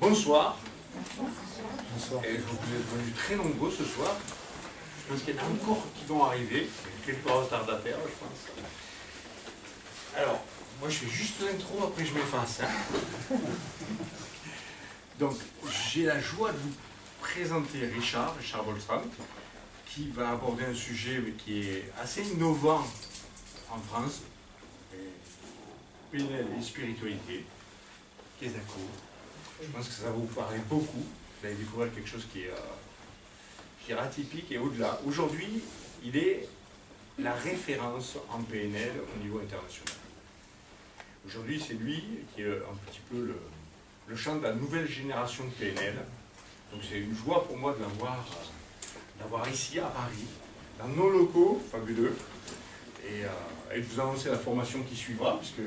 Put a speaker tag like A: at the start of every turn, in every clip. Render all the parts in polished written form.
A: Bonsoir. Bonsoir. Et vous êtes venus très nombreux ce soir. Je pense qu'il y en a encore qui vont arriver. Quelques retardataires, je pense. Alors, moi je fais juste l'intro, après je m'efface. Hein. Donc, j'ai la joie de vous présenter Richard Bolstad, qui va aborder un sujet qui est assez innovant en France. PNL et Spiritualité. Qu'est-ce que je pense que ça va vous parler beaucoup. Vous allez découvrir quelque chose qui est atypique et au-delà. Aujourd'hui, il est la référence en PNL au niveau international. Aujourd'hui, c'est lui qui est un petit peu le champ de la nouvelle génération de PNL. Donc c'est une joie pour moi de l'avoir ici à Paris, dans nos locaux fabuleux, et de vous annoncer la formation qui suivra, puisque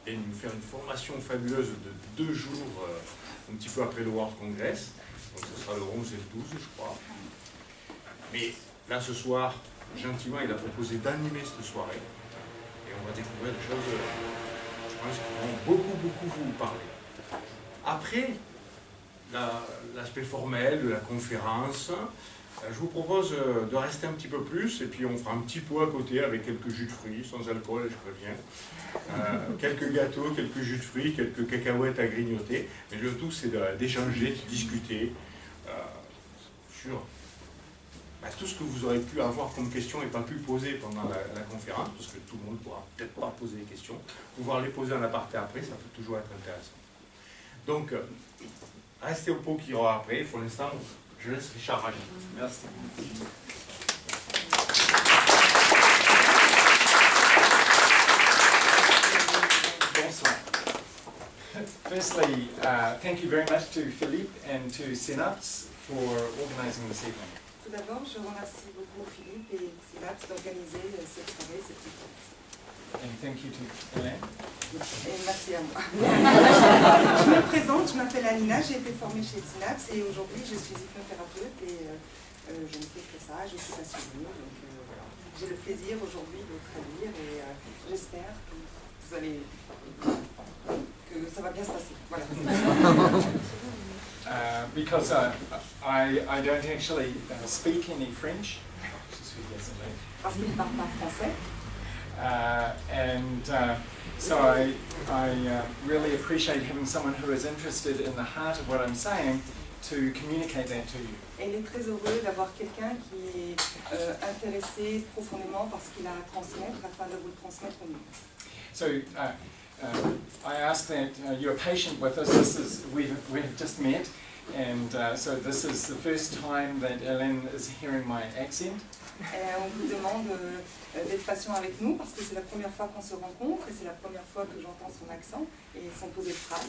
A: et nous faire une formation fabuleuse de 2 jours, un petit peu après le World Congress. Donc ce sera le 11 et le 12, je crois. Mais là, ce soir, gentiment, il a proposé d'animer cette soirée. Et on va découvrir des choses, je pense, qui vont beaucoup vous parler. Après l'aspect formel de la conférence, je vous propose de rester un petit peu plus, et puis on fera un petit pot à côté avec quelques jus de fruits, sans alcool, je préviens. Quelques gâteaux, quelques jus de fruits, quelques cacahuètes à grignoter. Mais le tout, c'est d'échanger, de discuter sur tout ce que vous aurez pu avoir comme question et pas pu poser pendant la conférence, parce que tout le monde ne pourra peut-être pas poser des questions. Pouvoir les poser en aparté après, ça peut toujours être intéressant. Donc, restez au pot qu'il y aura après. Pour l'instant, je laisse Richard agir. Merci.
B: Bonsoir. Firstly, thank you very much to Philippe and to Synapse for organizing this evening.
C: Tout d'abord, je remercie beaucoup Philippe et Synapse d'organiser cette soirée, cette conférence.
B: And thank you to Hélène.
C: Et merci à moi. Je me présente, je m'appelle Alina, j'ai été formée chez Synapse et aujourd'hui je suis hypnothérapeute et je ne fais que ça, je suis passionnée. Donc voilà. J'ai le plaisir aujourd'hui de traduire et j'espère que vous allez, que ça va bien se passer. Voilà.
B: Because I don't actually speak any French. Je suis désolé.
C: Parce qu'il ne parle pas français.
B: So I really appreciate having someone who is interested in the heart of what I'm saying to communicate that to you.
C: Et il est très heureux d'avoir quelqu'un qui est intéressé profondément par ce qu'il a à transmettre afin de vous le transmettre au mieux.
B: So I ask that you're patient with us. This is we have just met, and so this is the first time that Hélène is hearing my accent.
C: Et on vous demande d'être patient avec nous parce que c'est la première fois qu'on se rencontre et c'est la première fois que j'entends son accent et son posé de phrase.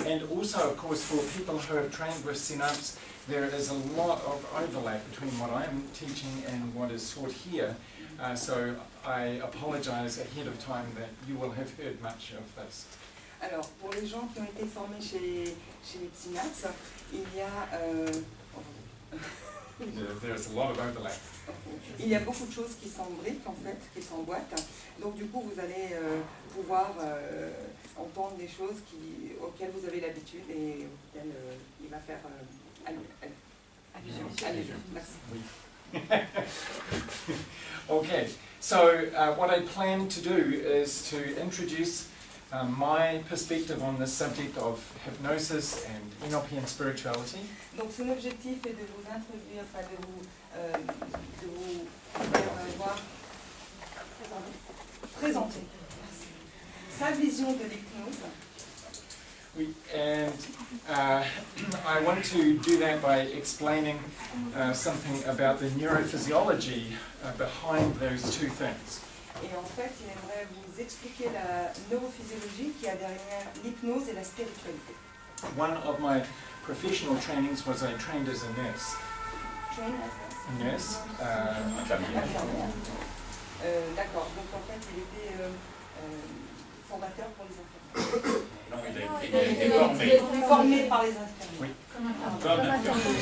B: And also, of course, for people who have trained with Synapse, there is a lot of overlap between what I'm teaching and what is taught here. So I apologize ahead of time that you will have heard much of this.
C: Alors, pour les gens qui ont été formés chez Synapse, il y a...
B: There's a lot of overlap.
C: Il y a beaucoup de choses qui s'embriquent en fait, qui s'emboîtent. Donc du coup, vous allez pouvoir entendre des choses auxquelles vous avez l'habitude et auxquelles il va faire allusion. Merci.
B: Oui. Okay, so what I plan to do is to introduce my perspective on this subject of hypnosis and NLP and spirituality.
C: Donc son objectif est de vous introduire, enfin de vous faire voir, présenter sa vision de l'hypnose.
B: Oui, and I want to do that by explaining something about the neurophysiology behind those two things.
C: Et en fait, il aimerait vous expliquer la neurophysiologie qui a derrière l'hypnose et la spiritualité.
B: One of my professional trainings was I trained as a nurse.
C: Trained as
B: a nurse?
C: Infirmière. D'accord, donc en fait, il était formateur pour les infirmières.
A: Non, il a été formé.
C: Formé par les infirmières.
B: Oui.
C: Comme un infirmier.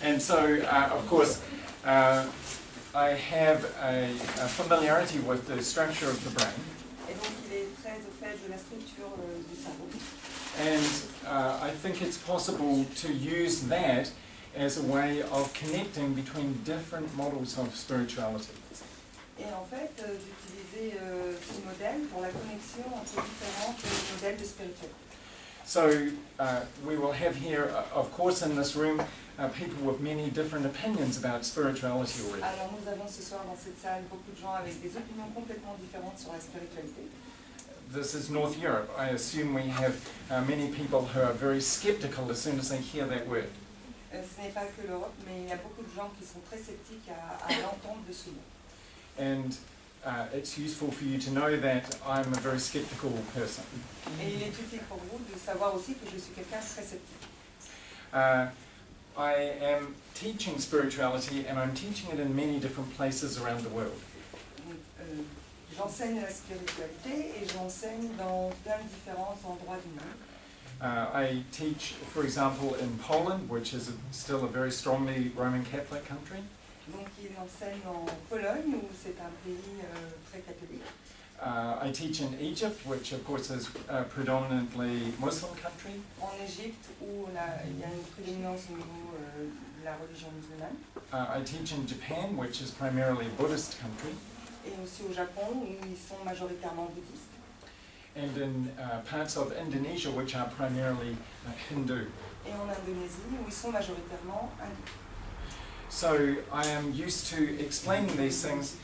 B: And so, of course, I have a familiarity with the structure of the brain.
C: Et donc il est très au fait de la structure du cerveau.
B: I think it's possible to use that as a way of connecting between different models of spirituality.
C: Et en fait, d'utiliser ce modèle pour la connexion entre différents modèles de spiritualité.
B: So we will have here, of course, in this room, people with many different opinions about spirituality already.
C: Alors nous avons ce soir dans cette salle beaucoup de gens avec des opinions complètement différentes sur la spiritualité.
B: This is North Europe. I assume we have many people who are very skeptical as soon as they hear that word.
C: Ce n'est pas que l'Europe, mais il y a beaucoup de gens qui sont très sceptiques à l'entendre de ce mot.
B: And it's useful for you to know that I'm a very skeptical person.
C: Et il est utile pour vous de savoir aussi que je suis quelqu'un de très sceptique.
B: I am teaching spirituality and I'm teaching it in many different places around the world.
C: J'enseigne la spiritualité et j'enseigne dans plein de différents endroits du monde.
B: I teach, for example, in Poland, which is still a very strongly Roman Catholic country.
C: Donc il enseigne en Pologne, où c'est un pays très catholique.
B: I teach in Egypt, which of course is a predominantly Muslim country.
C: En Égypte, où il y a une prédominance au niveau de la religion musulmane.
B: I teach in Japan, which is primarily a Buddhist country.
C: Et aussi au Japon, où ils sont majoritairement bouddhistes.
B: And in parts of Indonesia, which are primarily Hindu.
C: Et en Indonésie, où ils sont majoritairement hindous.
B: So I am used to explaining these things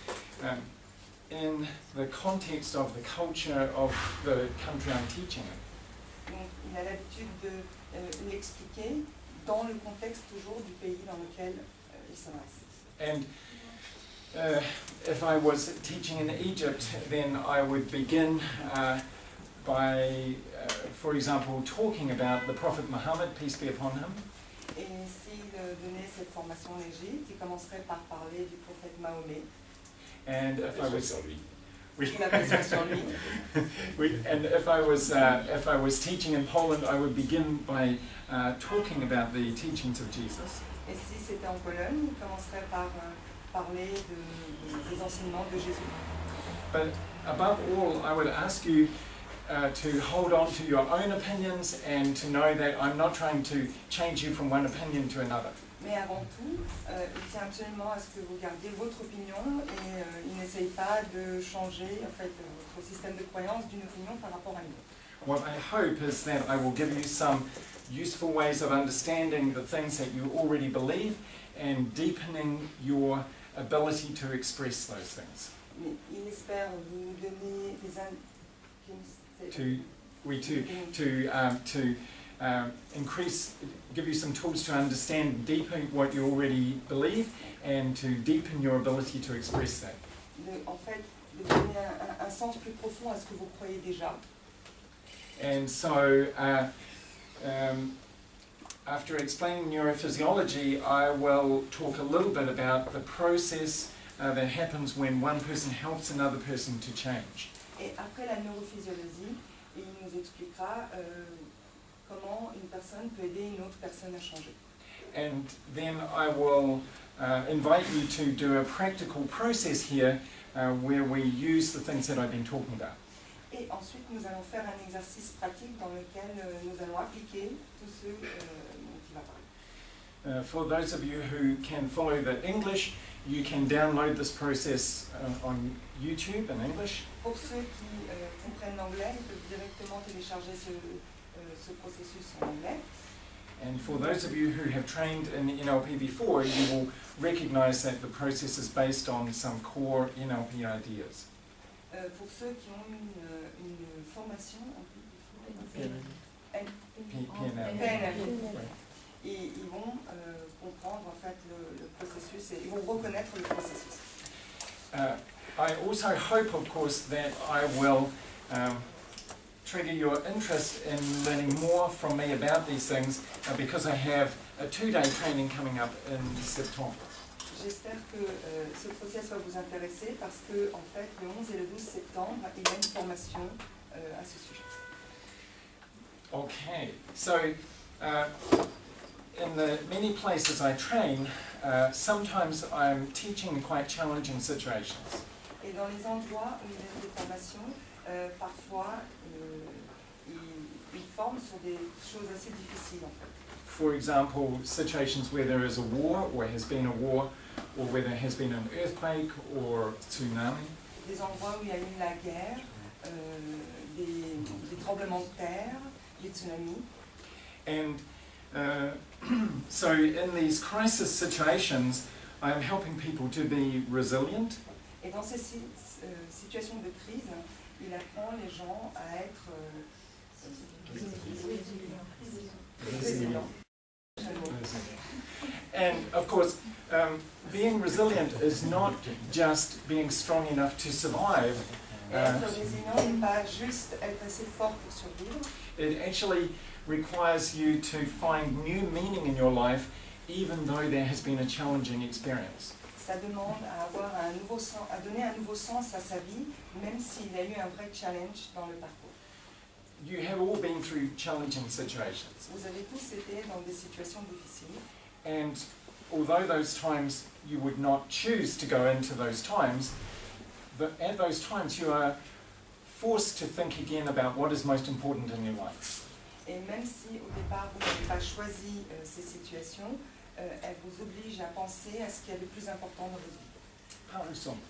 B: in the context of the culture of the country I'm teaching in.
C: Donc il a l'habitude de l'expliquer dans le contexte toujours du pays dans lequel il s'adresse.
B: And if I was teaching in Egypt, then I would begin by, for example, talking about the Prophet Muhammad, peace be upon him.
C: Et s'il donnait cette formation en Égypte, il commencerait par parler du prophète Mahomet.
B: And if I was,
C: La passion sur lui.
B: and if I was teaching in Poland, I would begin by talking about the teachings of Jesus.
C: Et si c'était en Pologne, il commencerait par parler des enseignements de Jésus.
B: But above all, I would ask you to hold on to your own opinions and to know that I'm not trying to change you from one opinion to another.
C: Mais avant tout, il tient absolument à ce que vous gardiez votre opinion et il n'essaye pas de changer en fait, votre système de croyance d'une opinion par rapport à une autre.
B: What I hope is that I will give you some useful ways of understanding the things that you already believe and deepening your ability to express those things.
C: Mais il espère vous donner des
B: give you some tools to understand deeper what you already believe and to deepen your ability to express that.
C: En fait, de donner un sens plus profond à ce que vous croyez déjà.
B: And so, after explaining neurophysiology, I will talk a little bit about the process that happens when one person helps another person to change.
C: Et après la neurophysiologie, il nous expliquera comment une personne peut aider une autre personne à changer.
B: And then I will invite you to do a practical process here where we use the things that I've been talking about.
C: Et ensuite, nous allons faire un exercice pratique dans lequel nous allons appliquer tout ce dont il va parler.
B: For those of you who can follow the English, you can download this process on YouTube in English.
C: Pour ceux qui comprennent l'anglais, ils peuvent directement télécharger ce processus en anglais.
B: And for those of you who have trained in NLP before, you will recognize that the process is based on some core NLP ideas.
C: Pour ceux qui ont une formation en
B: PNL.
C: Et ils vont comprendre en fait le processus et ils vont reconnaître le processus.
B: I also hope, of course, that I will trigger your interest in learning more from me about these things because I have a 2-day training coming up in September.
C: J'espère que ce processus va vous intéresser parce que en fait le 11 et le 12 septembre il y a une formation à ce sujet.
B: Okay, so in the many places I train, sometimes I'm teaching in quite challenging situations.
C: Et dans les endroits où il y a des formations, parfois ils forment sur des choses assez difficiles en fait.
B: For example, situations where there is a war, or has been a war, or where there has been an earthquake or tsunami.
C: Des endroits où il y a eu la guerre, des tremblements de terre, des tsunamis.
B: And so in these crisis situations, I am helping people to be resilient.
C: Et dans ces situations de crise, il apprend les gens à être résilients.
B: And of course, being resilient is not just being strong enough to survive.
C: Être résilient n'est pas juste être assez fort pour survivre.
B: It actually requires you to find new meaning in your life, even though there has been a challenging experience.
C: Ça demande à avoir un nouveau sens, à donner un nouveau sens à sa vie, même s'il y a eu un vrai challenge dans le parcours.
B: You have all been through challenging situations.
C: Vous avez tous été dans des situations difficiles.
B: And although those times you would not choose to go into those times, at those times you are forced to think again about what is most important in your life.
C: Et même si au départ vous n'avez pas choisi ces situations, elles vous obligent à penser à ce qui est le plus important dans votre vie.
B: Par exemple,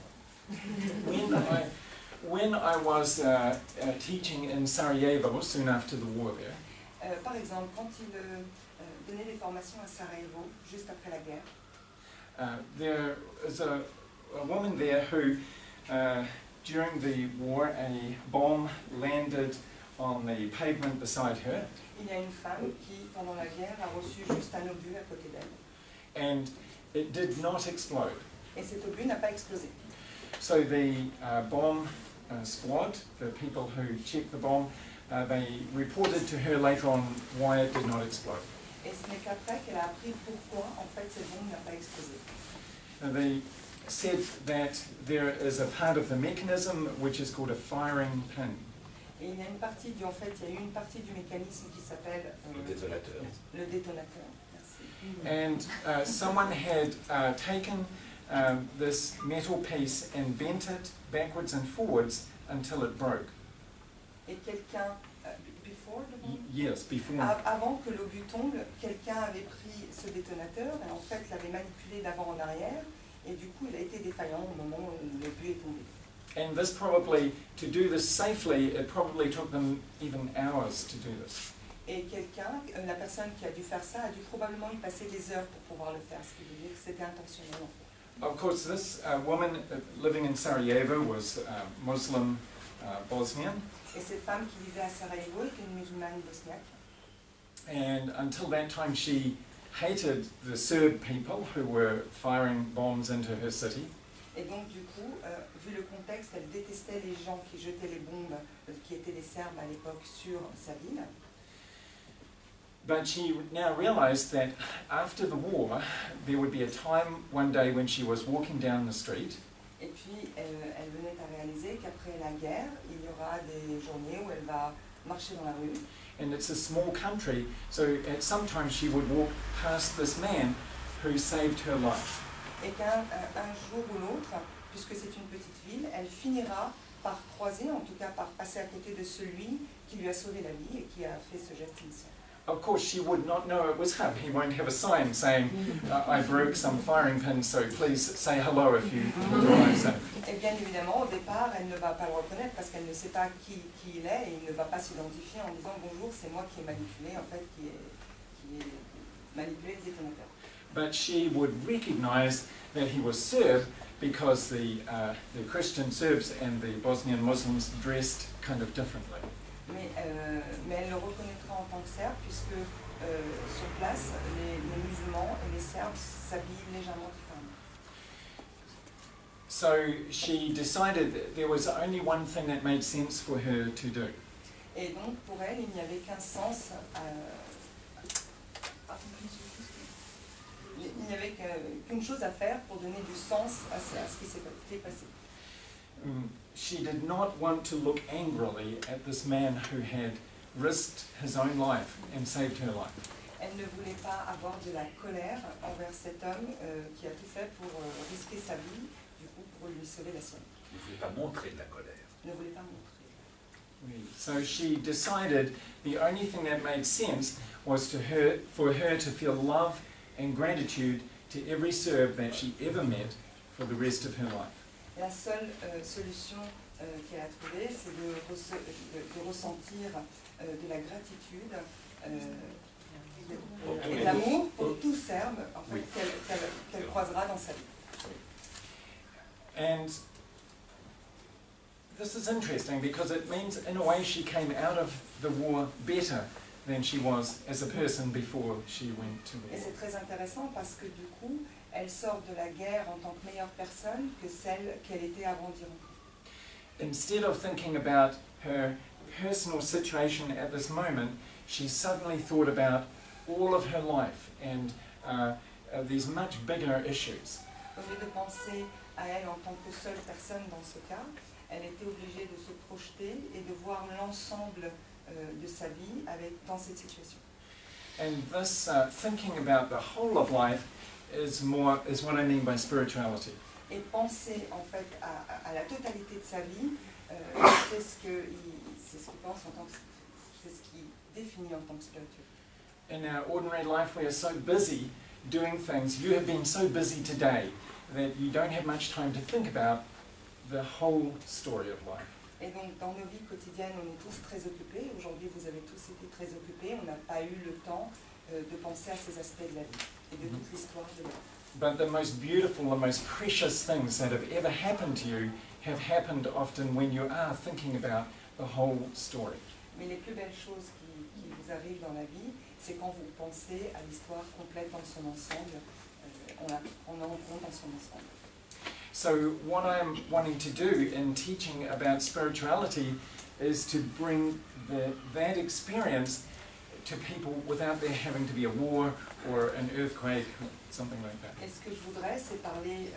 B: when I was teaching in Sarajevo soon after the war there,
C: Par exemple, quand il donnait des formations à Sarajevo, juste après la guerre,
B: there is a woman there who, during the war, a bomb landed on the pavement beside her.
C: il y a une femme qui, pendant la guerre, a reçu juste un obus à côté d'elle.
B: And it did not explode.
C: Et cet obus n'a pas explosé.
B: So the bomb squad, the people who checked the bomb, they reported to her later on why it did not explode.
C: Et ce n'est qu'après qu'elle a appris pourquoi, en fait, cette bombe n'a pas explosé.
B: They said that there is a part of the mechanism which is called a firing pin.
C: Et il y a une partie en fait, il y a eu une partie du mécanisme qui s'appelle
A: Le détonateur.
C: Le détonateur. Merci.
B: And someone had taken this metal piece and bent it backwards and forwards until it broke.
C: Et quelqu'un, before the bomb?
B: Yes, before.
C: Avant que l'obus tombe, quelqu'un avait pris ce détonateur et en fait l'avait manipulé d'avant en arrière et du coup il a été défaillant au moment où l'obus est tombé.
B: And this probably, to do this safely, it probably took them even hours to do this.
C: Et quelqu'un, la personne qui a dû faire ça, a dû probablement y passer des heures pour pouvoir le faire, ce qui veut dire que c'était intentionnel en fait.
B: Of course, this woman living in Sarajevo was Muslim Bosnian,
C: Et cette femme qui vivait à Sarajevo était une musulmane bosniaque.
B: and until that time she hated the Serb people who were firing bombs into her city.
C: Et donc du coup, vu le contexte, elle détestait les gens qui jetaient les bombes, qui étaient les Serbes à l'époque, sur sa ville.
B: But she now realized that after the war, there would be a time one day when she was walking down the street,
C: Et puis elle venait à réaliser qu'après la guerre, il y aura des journées où elle va marcher dans la rue.
B: and it's a small country, so at some time she would walk past this man who saved her life.
C: Et qu'un jour ou l'autre, puisque c'est une petite ville, elle finira par croiser, en tout cas par passer à côté de celui qui lui a sauvé la vie et qui a fait ce geste initial.
B: Of course, she would not know it was him. He won't have a sign saying, I broke some firing pin, so please say hello if you realise that.
C: Et bien évidemment, au départ, elle ne va pas le reconnaître parce qu'elle ne sait pas qui il est et il ne va pas s'identifier en disant bonjour, c'est moi qui ai manipulé, en fait, qui ai manipulé le détonateur.
B: But she would recognise that he was Serb because the Christian Serbs and the Bosnian Muslims dressed kind of differently.
C: Mais elle le reconnaîtra en tant que serbe puisque sur place, les musulmans et les serbes s'habillent légèrement différemment.
B: So she decided that there was only one thing that made sense for her to do.
C: Et donc pour elle, il n'y avait qu'un sens, il n'y avait qu'une chose à faire pour donner du sens à ce qui s'est passé.
B: She did not want to look angrily at this man who had risked his own life and saved her life.
C: Elle ne voulait pas avoir de la colère envers cet homme qui a tout fait pour risquer sa vie, du coup pour lui sauver la sienne.
A: Ne voulait pas montrer de la colère.
C: Ne voulait pas montrer.
B: So she decided the only thing that made sense was for her to feel love and gratitude to every Serb that she ever met for the rest of her life.
C: La seule solution qu'elle a trouvée, c'est de ressentir de la gratitude et de l'amour pour tout Serbe en fait, qu'elle croisera dans sa vie.
B: And this is interesting because it means in a way she came out of the war better than she was as a person before she went to war.
C: Et c'est très intéressant parce que du coup, elle sort de la guerre en tant que meilleure personne que celle qu'elle était avant d'y rentrer.
B: Instead of thinking about her personal situation at this moment, she suddenly thought about all of her life and these much bigger issues.
C: Au lieu de penser à elle en tant que seule personne dans ce cas, elle était obligée de se projeter et de voir l'ensemble de sa vie dans cette situation.
B: And this thinking about the whole of life is what I mean by spirituality.
C: Et penser en fait à la totalité de sa vie, c'est ce qu'il pense en tant que, c'est ce qui définit en tant que spirituel.
B: In our ordinary life we are so busy doing things. You have been so busy today that you don't have much time to think about the whole story of life.
C: Et donc dans nos vies quotidiennes, on est tous très occupés. Aujourd'hui, vous avez tous été très occupés. On n'a pas eu le temps de penser à ces aspects de la vie et de toute l'histoire de la vie.
B: But the most beautiful, the most precious things that have ever happened to you have happened often when you are thinking about the whole story.
C: Mais les plus belles choses qui vous arrivent dans la vie, c'est quand vous pensez à l'histoire complète dans son ensemble. On la prend en compte dans son ensemble.
B: So what I'm wanting to do in teaching about spirituality is to bring that experience to people without there having to be a war or an earthquake or something like that.
C: Et ce que je voudrais, c'est parler,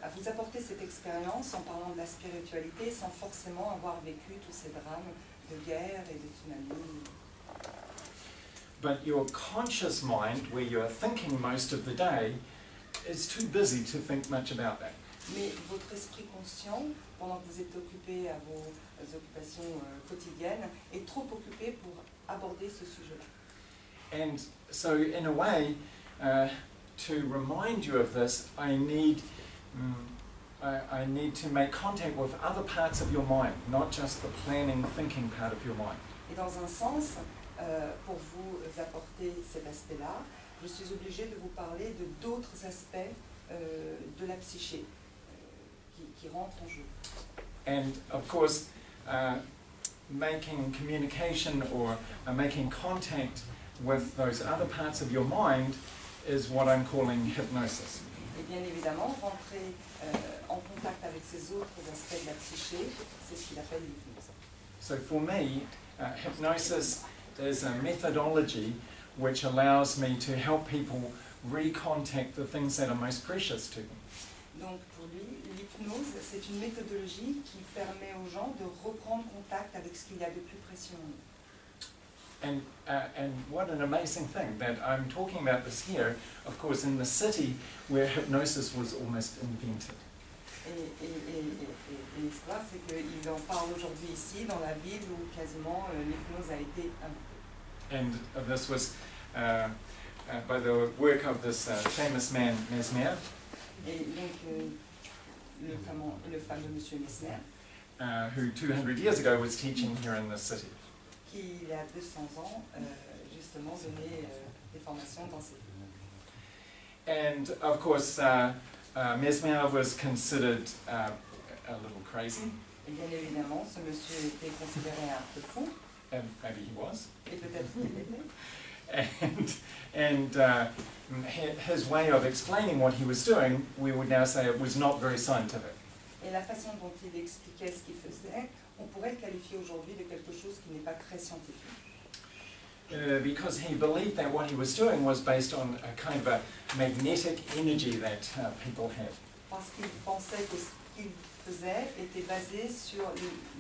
C: à vous apporter cette expérience en parlant de la spiritualité sans forcément avoir vécu tous ces drames de guerre et de tsunami.
B: But your conscious mind, where you are thinking most of the day, is too busy to think much about that.
C: Mais votre esprit conscient, pendant que vous êtes occupé à vos occupations quotidiennes, est trop occupé pour aborder ce sujet-là.
B: And so, in a way, to remind you of this, I need to make contact with other parts of your mind, not just the planning, thinking part of your mind.
C: Et dans un sens, pour vous apporter cet aspect-là, je suis obligée de vous parler de d'autres aspects de la psyché qui rentrent en jeu.
B: And of course, making communication or making contact with those other parts of your mind is what I'm calling hypnosis.
C: Et bien évidemment, rentrer en contact avec ces autres aspects de la psyché, c'est ce qu'il appelle l'hypnose.
B: So for me, hypnosis is a methodology which allows me to help people recontact the things that are most precious to them.
C: Donc pour lui, l'hypnose, c'est une méthodologie qui permet aux gens de reprendre contact avec ce qu'il y a de plus précieux en eux.
B: And what an amazing thing that I'm talking about this here, of course, in the city where hypnosis was almost invented.
C: Et l'histoire, c'est qu'il en parle aujourd'hui ici, dans la ville où quasiment l'hypnose a été inventée.
B: And this was by the work of this famous man, Mesmer.
C: Et donc, le fameux monsieur Mesmer,
B: who 200 years ago was teaching here in this city.
C: Qui, il y a 200 ans, justement, donnait des formations dans cette ville.
B: And of course, Mesmer was considered a little crazy.
C: Et bien évidemment, ce monsieur était considéré un peu fou.
B: And maybe he was.
C: Et peut-être qu'il l'était.
B: And his way of explaining what he was doing, we would now say it was not very scientific.
C: Et la façon dont il expliquait ce qu'il faisait, on pourrait le qualifier aujourd'hui de quelque chose qui n'est pas très scientifique.
B: Because he believed that what he was doing was based on a kind of a magnetic energy that people have.
C: Parce qu'il pensait que ce qu'il faisait était basé sur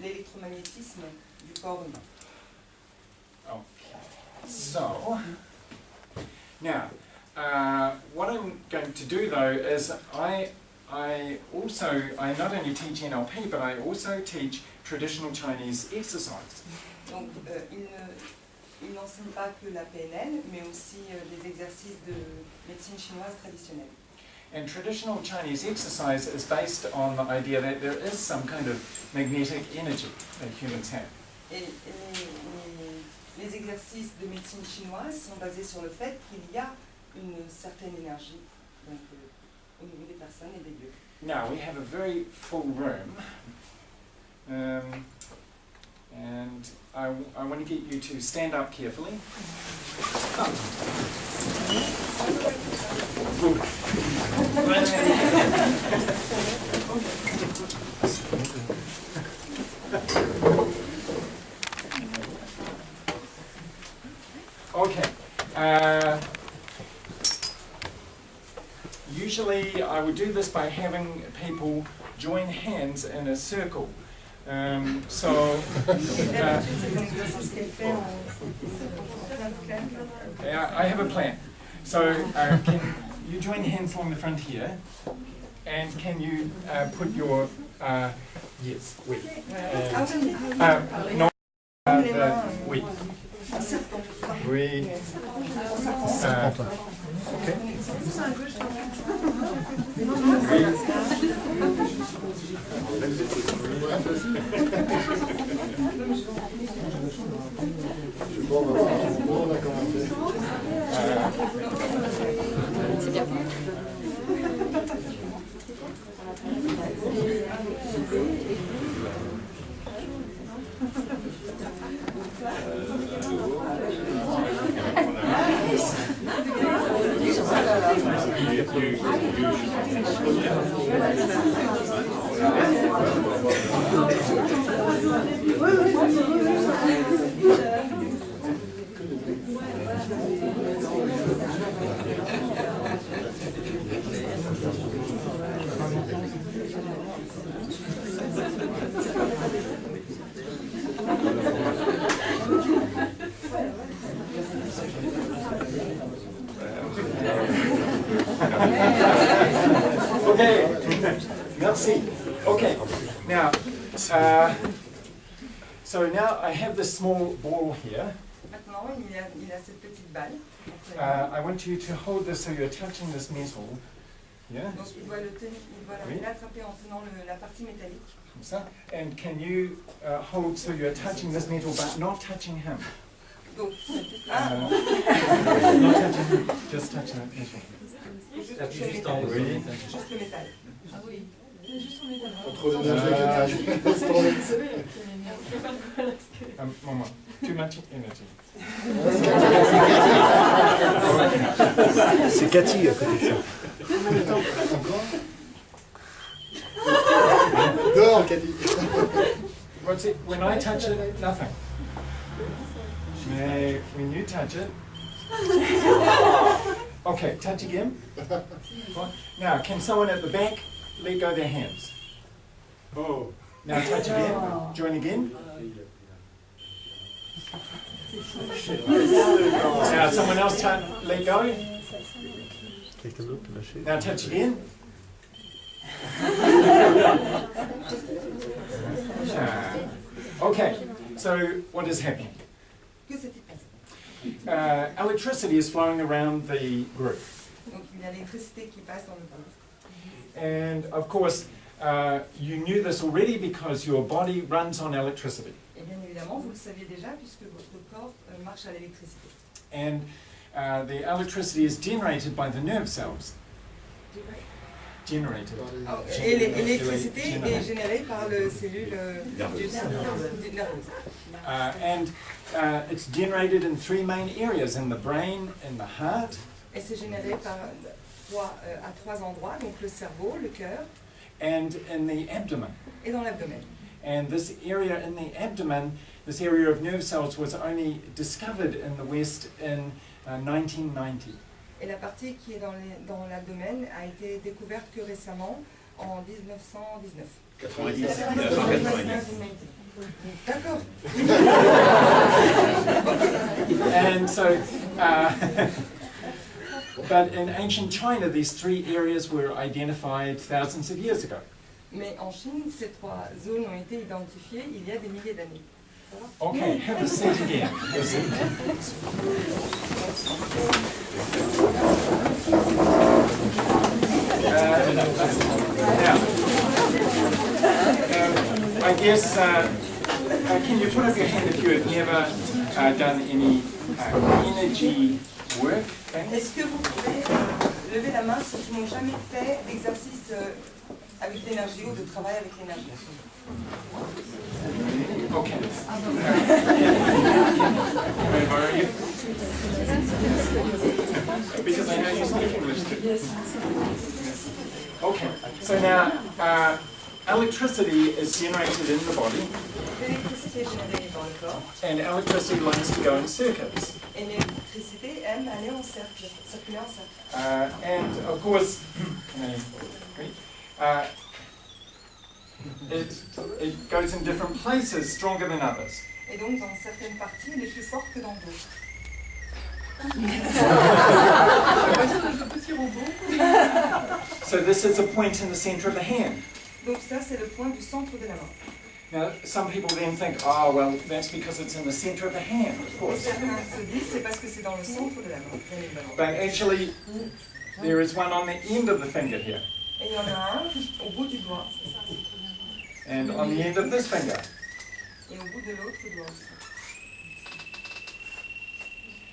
C: l'électromagnétisme du corps humain.
B: Okay. So, now, what I'm going to do though is I I not only teach NLP, but I also teach traditional Chinese exercise.
C: Donc, il n'enseigne pas que la PNL, mais aussi des exercices de médecine chinoise traditionnelle.
B: And traditional Chinese exercise is based on the idea that there is some kind of magnetic energy that humans have.
C: Et les exercices de médecine chinoise sont basés sur le fait qu'il y a une certaine énergie donc, au niveau des personnes et des lieux.
B: Now, we have a very full room, and I want to get you to stand up carefully. Okay. Usually I would do this by having people join hands in a circle. I have a plan. So can you join hands along the front here, and can you put your yes, oui. No, oui. Oui. Okay.
D: C'est bien.
B: Okay, merci. Okay, now, so now I have this small ball here.
C: Maintenant, il a cette petite balle.
B: I want you to hold this so you're touching this metal. Yeah?
C: Donc il doit l'attraper en tenant la partie métallique.
B: Comme ça. And can you hold so you're touching this metal but not touching him?
C: Donc,
B: Not touching him, just touching that metal.
C: juste le métal. Juste le métal. Ah oui.
B: Moment. Too much energy.
E: C'est Cathy à côté de ça. Dehors, Cathy.
B: What's it? When I touch it, nothing. When you touch it. Okay, touch again. Now, can someone at the back let go their hands?
A: Oh.
B: Now touch again. Join again. Now someone else let go. Now touch again. Okay, so what is happening?
C: Que s'est-il passé?
B: Electricity is flowing around the group.
C: Donc il y a l'électricité qui passe dans le groupe.
B: And of course, you knew this already because your body runs on electricity.
C: Et bien évidemment, vous le saviez déjà puisque votre corps marche à l'électricité.
B: And the electricity is generated by the nerve cells. Generated.
C: Et l'électricité est générée par les cellules nerveuses.
B: And it's generated in three main areas, in the brain, in the heart.
C: Et c'est généré à trois endroits, donc le cerveau, le cœur,
B: and in the abdomen.
C: Et dans l'abdomen.
B: And this area in the abdomen, this area of nerve cells, was only discovered in the West in 1990.
C: Et la partie qui est dans l'abdomen a été découverte que récemment, en 1919.
A: 90.
C: D'accord.
B: And so, But in ancient China, these three areas were identified thousands of years ago.
C: Mais en Chine, ces trois zones ont été identifiées il y a des milliers d'années.
B: Okay, have a seat again. Now, I guess, can you put up your hand if you have never done any energy work?
C: Est-ce que vous pouvez lever la main ceux qui n'ont jamais fait d'exercice avec l'énergie ou de travail avec l'énergie?
B: Okay. Can I borrow you? Because I know you speak English too. Okay, so now electricity is generated in the body,
C: L'électricité est générée dans le corps
B: and electricity likes to go in circuits.
C: et l'électricité aime aller en cercle, circuler en cercle.
B: And of course, it goes in different places, stronger than others.
C: Et donc dans certaines parties, elle est plus forte que dans d'autres.
B: So this is a point in the center of the hand.
C: Donc ça, c'est le point du centre de la main.
B: Now, some people then think, oh, well, that's because it's in the center of the hand, of
C: Et
B: course.
C: certains se disent, c'est parce que c'est dans le centre de la main, bien évidemment.
B: But actually, there is one on the end of the finger here,
C: Et il y en a un au bout du doigt,
B: and on the end of this finger.
C: et au bout de l'autre doigt aussi.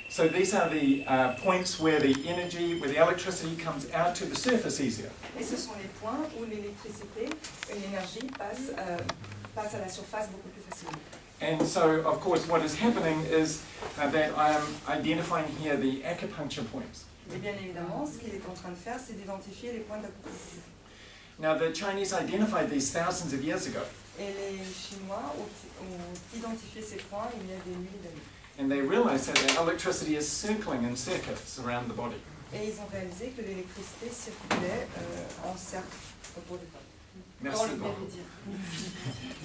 B: So these are the points where the energy, where the electricity comes out to the surface easier.
C: Et ce sont les points où l'électricité et l'énergie passent à la surface beaucoup plus facilement.
B: And so, of course, what is happening is that I am identifying here the acupuncture points.
C: Et bien évidemment, ce qu'il est en train de faire, c'est d'identifier les points d'acupuncture.
B: Now, the Chinese identified these thousands of years ago,
C: Et les Chinois ont identifié ces points il y a des milliers d'années.
B: and they realized that the electricity is circling in circuits around the body.
C: Et ils ont réalisé que l'électricité circulait en cercle autour du corps.
B: Merci
C: Dans le
B: beaucoup.
C: méridien.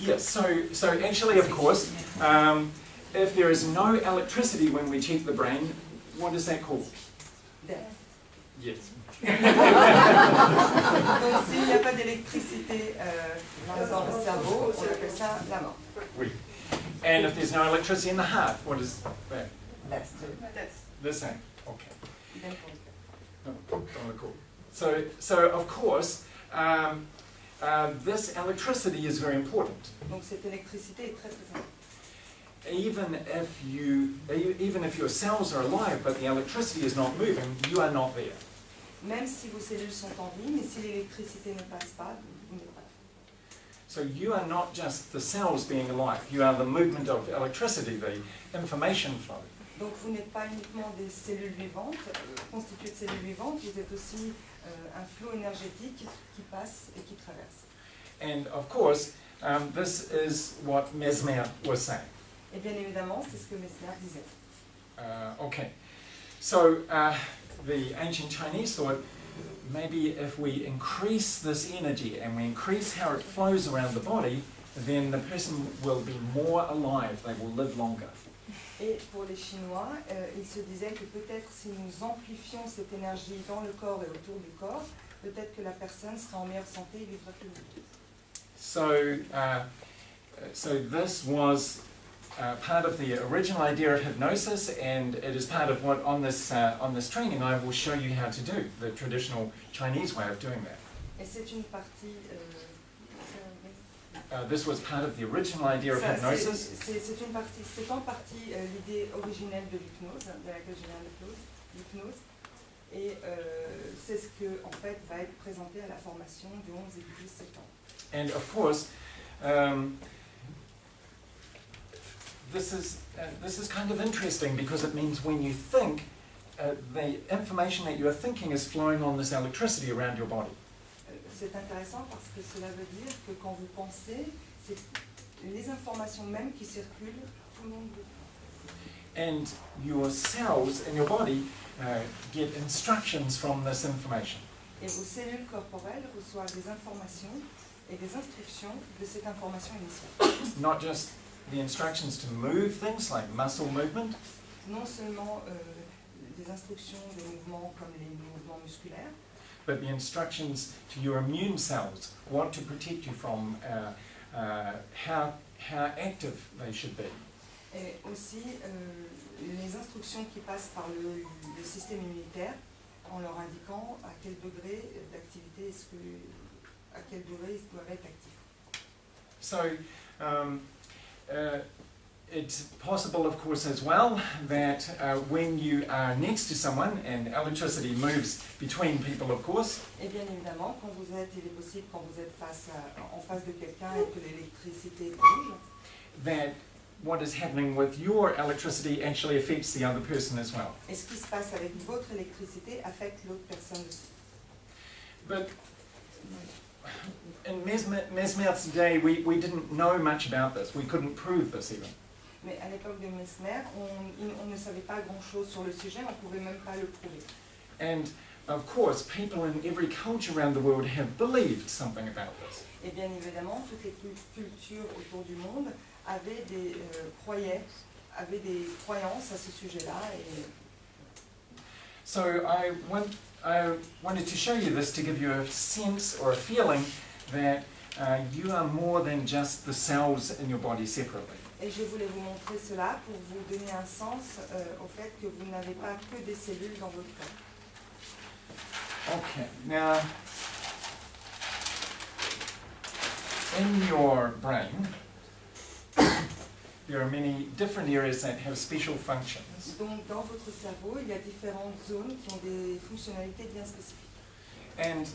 B: Yes, so actually, of course, if there is no electricity when we check the brain, what is that called?
C: Death.
B: Yes.
C: Donc s'il n'y a pas d'électricité dans le cerveau, on appelle ça la mort.
B: Oui. And if there's no electricity in the heart, what is that?
C: Death.
B: The same. Okay.
C: Idem pour le cœur.
B: Oh, cool. So of course, this electricity is very important.
C: Donc cette électricité est très très importante.
B: Even if your cells are alive but the electricity is not moving, you are not there.
C: Même si vos cellules sont en vie, mais si l'électricité ne passe pas, vous n'êtes pas là.
B: So you are not just the cells being alive, you are the movement of electricity, the information flow.
C: Donc vous n'êtes pas uniquement des cellules vivantes, constituées de cellules vivantes, vous êtes aussi un flot énergétique qui passe et qui traverse.
B: And of course, this is what Mesmer was saying.
C: Et bien évidemment, c'est ce que Mesmer disait.
B: Okay, so the ancient Chinese thought maybe if we increase this energy and we increase how it flows around the body, then the person will be more alive, they will live longer.
C: Et pour les Chinois, ils se disaient que peut-être si nous amplifions cette énergie dans le corps et autour du corps, peut-être que la personne sera en meilleure santé et vivra plus longtemps.
B: So this was part of the original idea of hypnosis, and it is part of what on this training I will show you how to do, the traditional Chinese way of doing that.
C: Et c'est une partie...
B: This was part of the original idea of hypnosis.
C: C'est en partie l'idée originelle de l'hypnose, de laquelle je viens de l'hypnose. Et c'est ce que, en fait, va être présenté à la formation du 11 et du 10 septembre.
B: And of course, this is kind of interesting because it means when you think, the information that you are thinking is flowing on this electricity around your body.
C: C'est intéressant parce que cela veut dire que quand vous pensez, c'est les informations mêmes qui circulent tout le long du temps.
B: And your cells in your body get instructions from this information.
C: Et vos cellules corporelles reçoivent des informations et des instructions de cette information initiale.
B: Not just the instructions to move things like muscle movement,
C: Non seulement des instructions, des mouvements comme les mouvements musculaires,
B: but the instructions to your immune cells, what to protect you from, how active they should be.
C: et aussi les instructions qui passent par le système immunitaire en leur indiquant à quel degré d'activité à quel degré ils doivent être actifs.
B: So it's possible, of course, as well, that when you are next to someone, and electricity moves between people, of course,
C: Et bien évidemment, quand vous êtes, il est possible quand vous êtes en face de quelqu'un et que l'électricité bouge,
B: that what is happening with your electricity actually affects the other person as well.
C: et ce qui se passe avec votre électricité affecte l'autre personne aussi.
B: But in Mesmer's day, we didn't know much about this. We couldn't prove this even.
C: Mais à l'époque de Mesmer, on ne savait pas grand-chose sur le sujet, on ne pouvait même pas le prouver.
B: And of course, people in every culture around the world have believed something about this.
C: Et bien évidemment, toutes les cultures autour du monde avaient des croyances à ce sujet-là. Et
B: So I wanted to show you this to give you a sense or a feeling that you are more than just the cells in your body separately.
C: Et je voulais vous montrer cela pour vous donner un sens au fait que vous n'avez pas que des cellules dans votre corps.
B: Okay, now in your brain there are many different areas that have special functions.
C: Donc dans votre cerveau, il y a différentes zones qui ont des fonctionnalités bien spécifiques.
B: And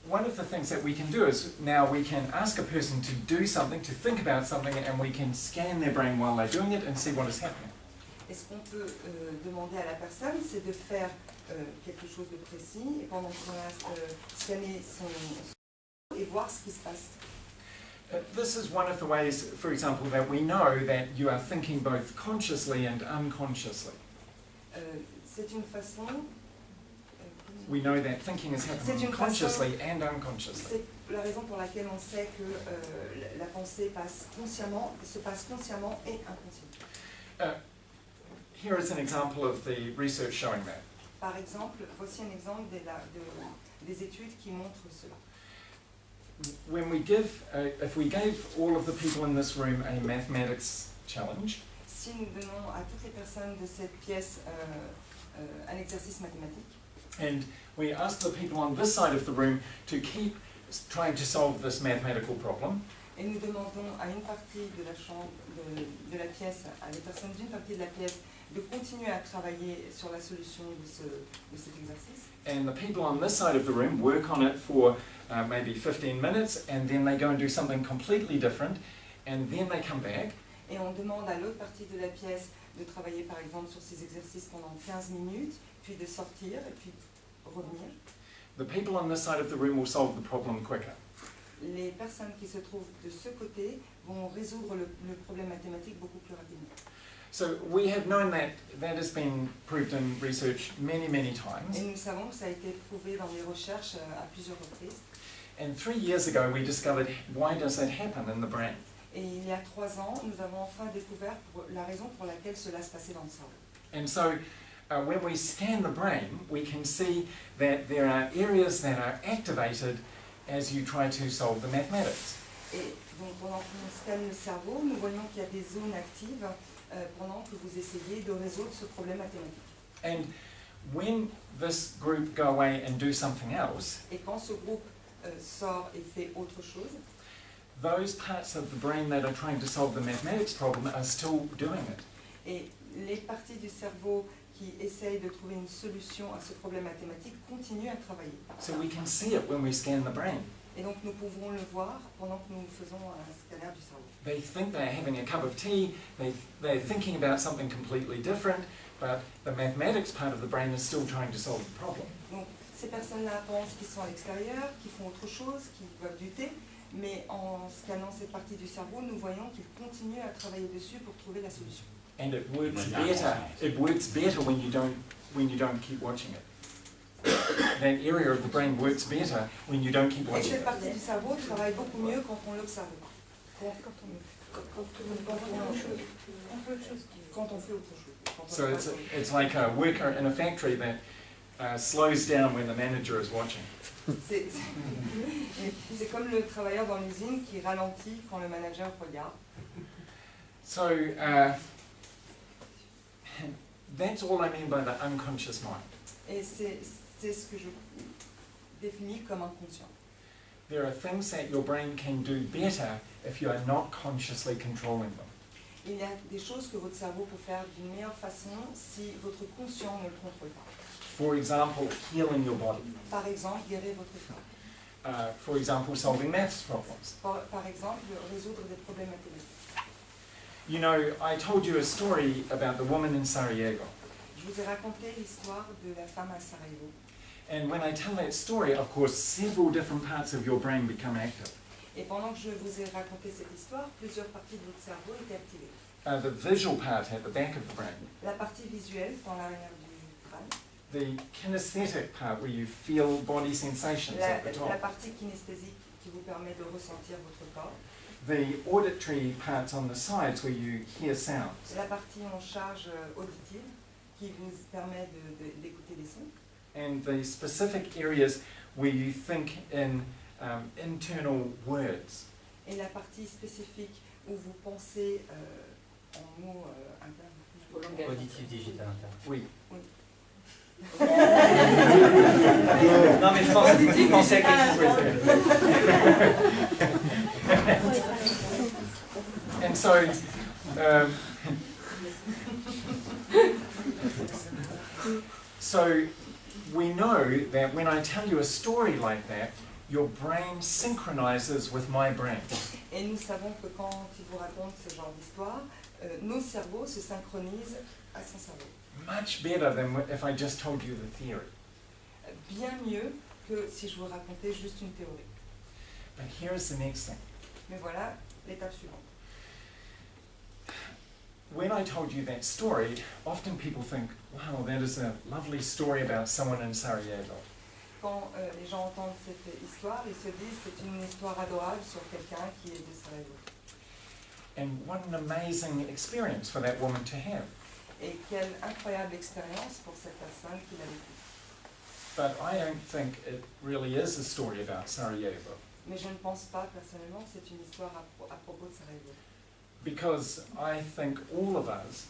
B: one of the things that we can do is now we can ask a person to do something, to think about something, and we can scan their brain while they're doing it and see what is happening.
C: Et ce qu'on peut demander à la personne, c'est de faire quelque chose de précis, et pendant qu'on a scanné son et voir ce qui se passe.
B: This is one of the ways, for example, that we know that you are thinking both consciously and unconsciously.
C: C'est une façon...
B: We know that thinking is happening consciously and unconsciously.
C: C'est la raison pour laquelle on sait que la pensée se passe consciemment et inconsciemment.
B: Here is an example of the research showing that.
C: Par exemple, voici un exemple des études qui montrent cela.
B: When we give, if we gave all of the people in this room a mathematics challenge,
C: Si nous donnons à toutes les personnes de cette pièce un exercice mathématique,
B: and we ask the people on this side of the room to keep trying to solve this mathematical problem,
C: et nous demandons à une partie de la chambre, de la pièce, à des personnes d'une partie de la pièce, de continuer à travailler sur la solution de cet exercice.
B: and the people on this side of the room work on it for maybe 15 minutes, and then they go and do something completely different, and then they come back,
C: Et on demande à l'autre partie de la pièce de travailler par exemple sur ces exercices pendant 15 minutes, puis de sortir et puis revenir.
B: the people on this side of the room will solve the problem quicker.
C: Les personnes qui se trouvent de ce côté vont résoudre le problème mathématique beaucoup plus rapidement.
B: So we have known that that has been proved in research many, many
C: Et
B: times.
C: nous savons que ça a été prouvé dans les recherches à plusieurs reprises.
B: And 3 years ago we discovered why does that happen in the brain.
C: Et il y a 3 ans, nous avons enfin découvert la raison pour laquelle cela se passait dans le cerveau.
B: And so when we scan the brain, we can see that there are areas that are activated as you try to solve the mathematics.
C: Et donc pendant qu'on scanne le cerveau, nous voyons qu'il y a des zones actives pendant que vous essayez de résoudre ce problème mathématique.
B: And when this group go away and do something else,
C: Et quand ce groupe sort et fait autre chose,
B: those parts of the brain that are trying to solve the mathematics problem are still doing it.
C: et les parties du cerveau qui essayent de trouver une solution à ce problème mathématique continuent à travailler.
B: So we can see it when we scan the brain.
C: Et donc nous pouvons le voir pendant que nous faisons un scanner du cerveau.
B: They think they're having a cup of tea, they're thinking about something completely different, but the mathematics part of the brain is still trying to solve the problem.
C: Donc ces personnes-là pensent qu'ils sont à l'extérieur, qu'ils font autre chose, qu'ils boivent du thé, mais en scannant cette partie du cerveau, nous voyons qu'ils continuent à travailler dessus pour trouver la solution.
B: And it works better. It works better when you don't keep watching it. That area of the brain works better when you don't keep
C: Et
B: watching
C: cette
B: it.
C: partie du cerveau travaille beaucoup mieux quand on l'observe. Quand on fait autre chose. quand on
B: So
C: est
B: it's like a worker in a factory that slows down when the manager is watching.
C: c'est comme le travailleur dans l'usine qui ralentit quand le manager regarde.
B: So that's all I mean by the unconscious mind.
C: Et c'est ce que je définis comme inconscient.
B: There are things that your brain can do better if you are not consciously controlling them.
C: Il y a des choses que votre cerveau peut faire d'une meilleure façon si votre conscient ne le contrôle pas.
B: For example, healing your body.
C: Par exemple, guérir votre corps.
B: For example, solving maths problems.
C: Par exemple, résoudre des problèmes mathématiques.
B: You know, I told you a story about the woman in Sarajevo.
C: Je vous ai raconté l'histoire de la femme à Sarajevo.
B: And when I tell that story, of course, several different parts of your brain become active.
C: Et pendant que je vous ai raconté cette histoire, plusieurs parties de votre cerveau étaient activées.
B: The visual part at the back of the brain.
C: La partie visuelle dans l'arrière du crâne.
B: The kinesthetic part where you feel body sensations at the
C: La
B: top.
C: partie kinesthésique qui vous permet de ressentir votre corps.
B: The auditory parts on the sides where you hear sounds.
C: La partie en charge auditive qui vous permet d'écouter les sons.
B: And the specific areas where you think in internal words.
C: Et la partie spécifique où vous pensez en mots internes.
F: Auditif digital interne.
B: Oui.
F: Non mais je pensais à quelque chose.
B: And so, so we know that when I tell you a story like that, your brain synchronizes with my brain.
C: Et nous savons que quand il vous raconte ce genre d'histoire, nos cerveaux se synchronisent à son cerveau.
B: Much better than if I just told you the theory.
C: Bien mieux que si je vous racontais juste une théorie.
B: But here's the next thing.
C: Mais voilà l'étape suivante.
B: When I told you that story, often people think, wow, that is a lovely story about someone in Sarajevo.
C: Quand les gens entendent cette histoire, ils se disent c'est une histoire adorable sur quelqu'un qui est de Sarajevo.
B: And what an amazing experience for that woman to have.
C: Et quelle incroyable expérience pour cette personne qui l'a vécu.
B: But I don't think it really is a story about Sarajevo.
C: Mais je ne pense pas personnellement que c'est une histoire à propos de Sarajevo.
B: Because I think all of us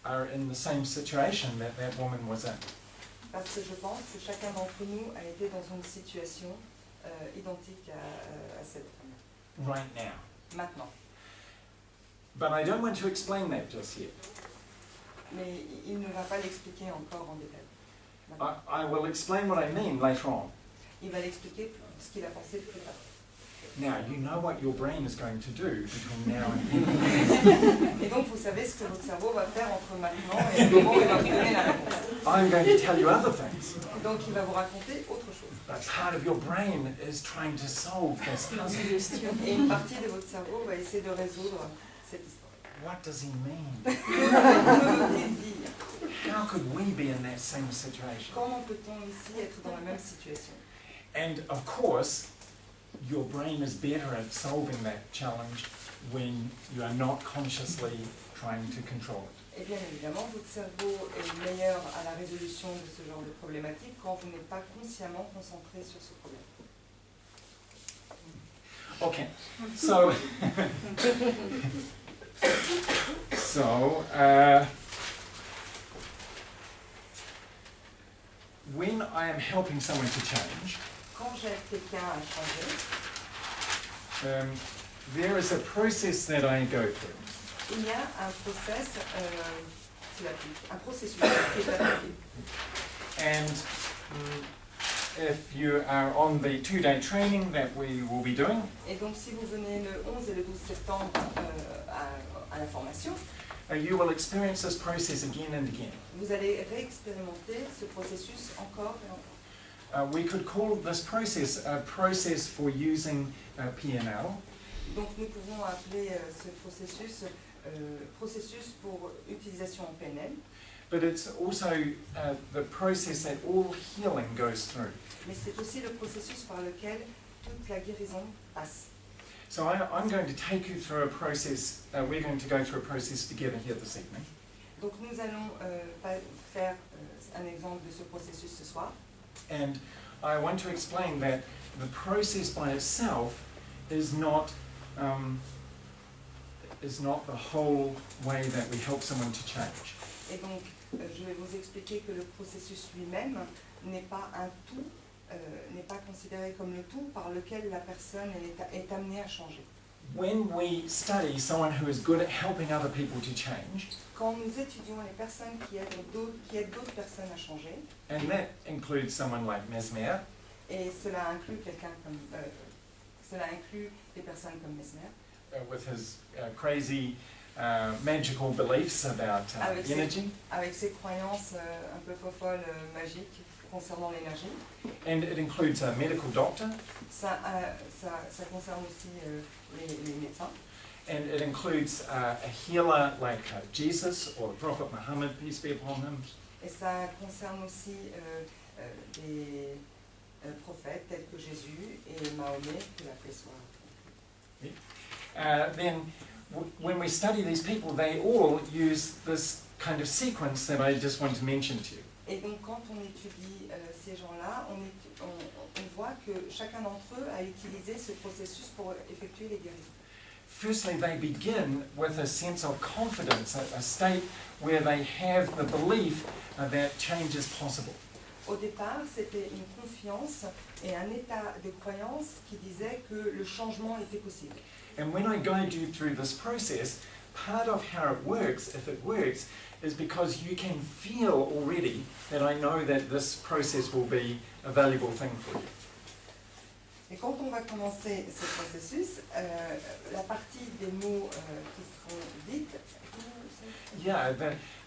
B: are in the same situation that that woman was in.
C: Parce que je pense que chacun d'entre nous a été dans une situation identique à cette femme.
B: Right now.
C: Maintenant.
B: But I don't want to explain that just yet.
C: Mais il ne va pas l'expliquer encore en détail.
B: I will explain what I mean later on.
C: Il va l'expliquer ce qu'il a pensé plus tard.
B: Now, you know what your brain is going to do between now and then.
C: Et donc vous savez ce que votre cerveau va faire entre maintenant et le moment où il va vous donner la réponse.
B: I'm going to tell you other things.
C: Donc il va vous raconter autre chose.
B: But part of your brain is trying to solve this puzzle.
C: Et une partie de votre cerveau va essayer de résoudre cette histoire.
B: What does he mean?
C: Que veut-il dire?
B: How could we be in that same situation?
C: Comment peut-on ici être dans la même situation?
B: And of course, your brain is better at solving that challenge when you are not consciously trying to control it.
C: Et bien évidemment, votre cerveau est meilleur à la résolution de ce genre de problématique quand vous n'êtes pas consciemment concentré sur ce problème.
B: Okay, so when I am helping someone to change,
C: Quand j'aide quelqu'un à changer,
B: there is a process that I go through.
C: il y a un processus qui est appliqué.
B: And if you are on the 2-day training that we will be doing,
C: Et donc si vous venez le 11 et le 12 septembre à la formation,
B: you will experience this process again and again.
C: vous allez réexpérimenter ce processus encore et encore.
B: We could call this process a process for using PNL.
C: Donc nous pouvons appeler ce processus pour utilisation en PNL.
B: But it's also the process that all healing goes through.
C: Mais c'est aussi le processus par lequel toute la guérison passe.
B: So I'm going to take you through a process, we're going to go through a process together here this evening.
C: Donc nous allons faire un exemple de ce processus ce soir.
B: And I want to explain that the process by itself is not the whole way that we help someone to change.
C: Et donc je vais vous expliquer que le processus lui-même n'est pas un tout, n'est pas considéré comme le tout par lequel la personne est amenée à changer.
B: When we study someone who is good at helping other people to change,
C: Quand nous étudions les personnes qui aident d'autres personnes à changer,
B: and that includes someone like Mesmer,
C: et cela inclut cela inclut des personnes comme Mesmer,
B: with his crazy magical beliefs about energy,
C: avec ses croyances un peu folles, magiques concernant l'énergie.
B: and it includes a medical doctor,
C: Ça concerne aussi les médecins.
B: and it includes a healer like Jesus or the Prophet Muhammad, peace be upon him.
C: Et ça concerne aussi des prophètes tels que Jésus et Mahomet, que la paix soit.
B: Then when we study these people, they all use this kind of sequence that I just want to mention to you.
C: Et donc quand on étudie ces gens-là, on voit que chacun d'entre eux a utilisé ce processus pour effectuer les guérisons.
B: Firstly, they begin with a sense of confidence, a state where they have the belief that change is possible.
C: Au départ, c'était une confiance et un état de croyance qui disait que le changement était possible.
B: And when I guide you through this process, part of how it works, if it works, is because you can feel already that I know that this process will be a valuable thing for you.
C: Et quand on va commencer ce processus, la partie des mots qui seront dites,
B: Yeah,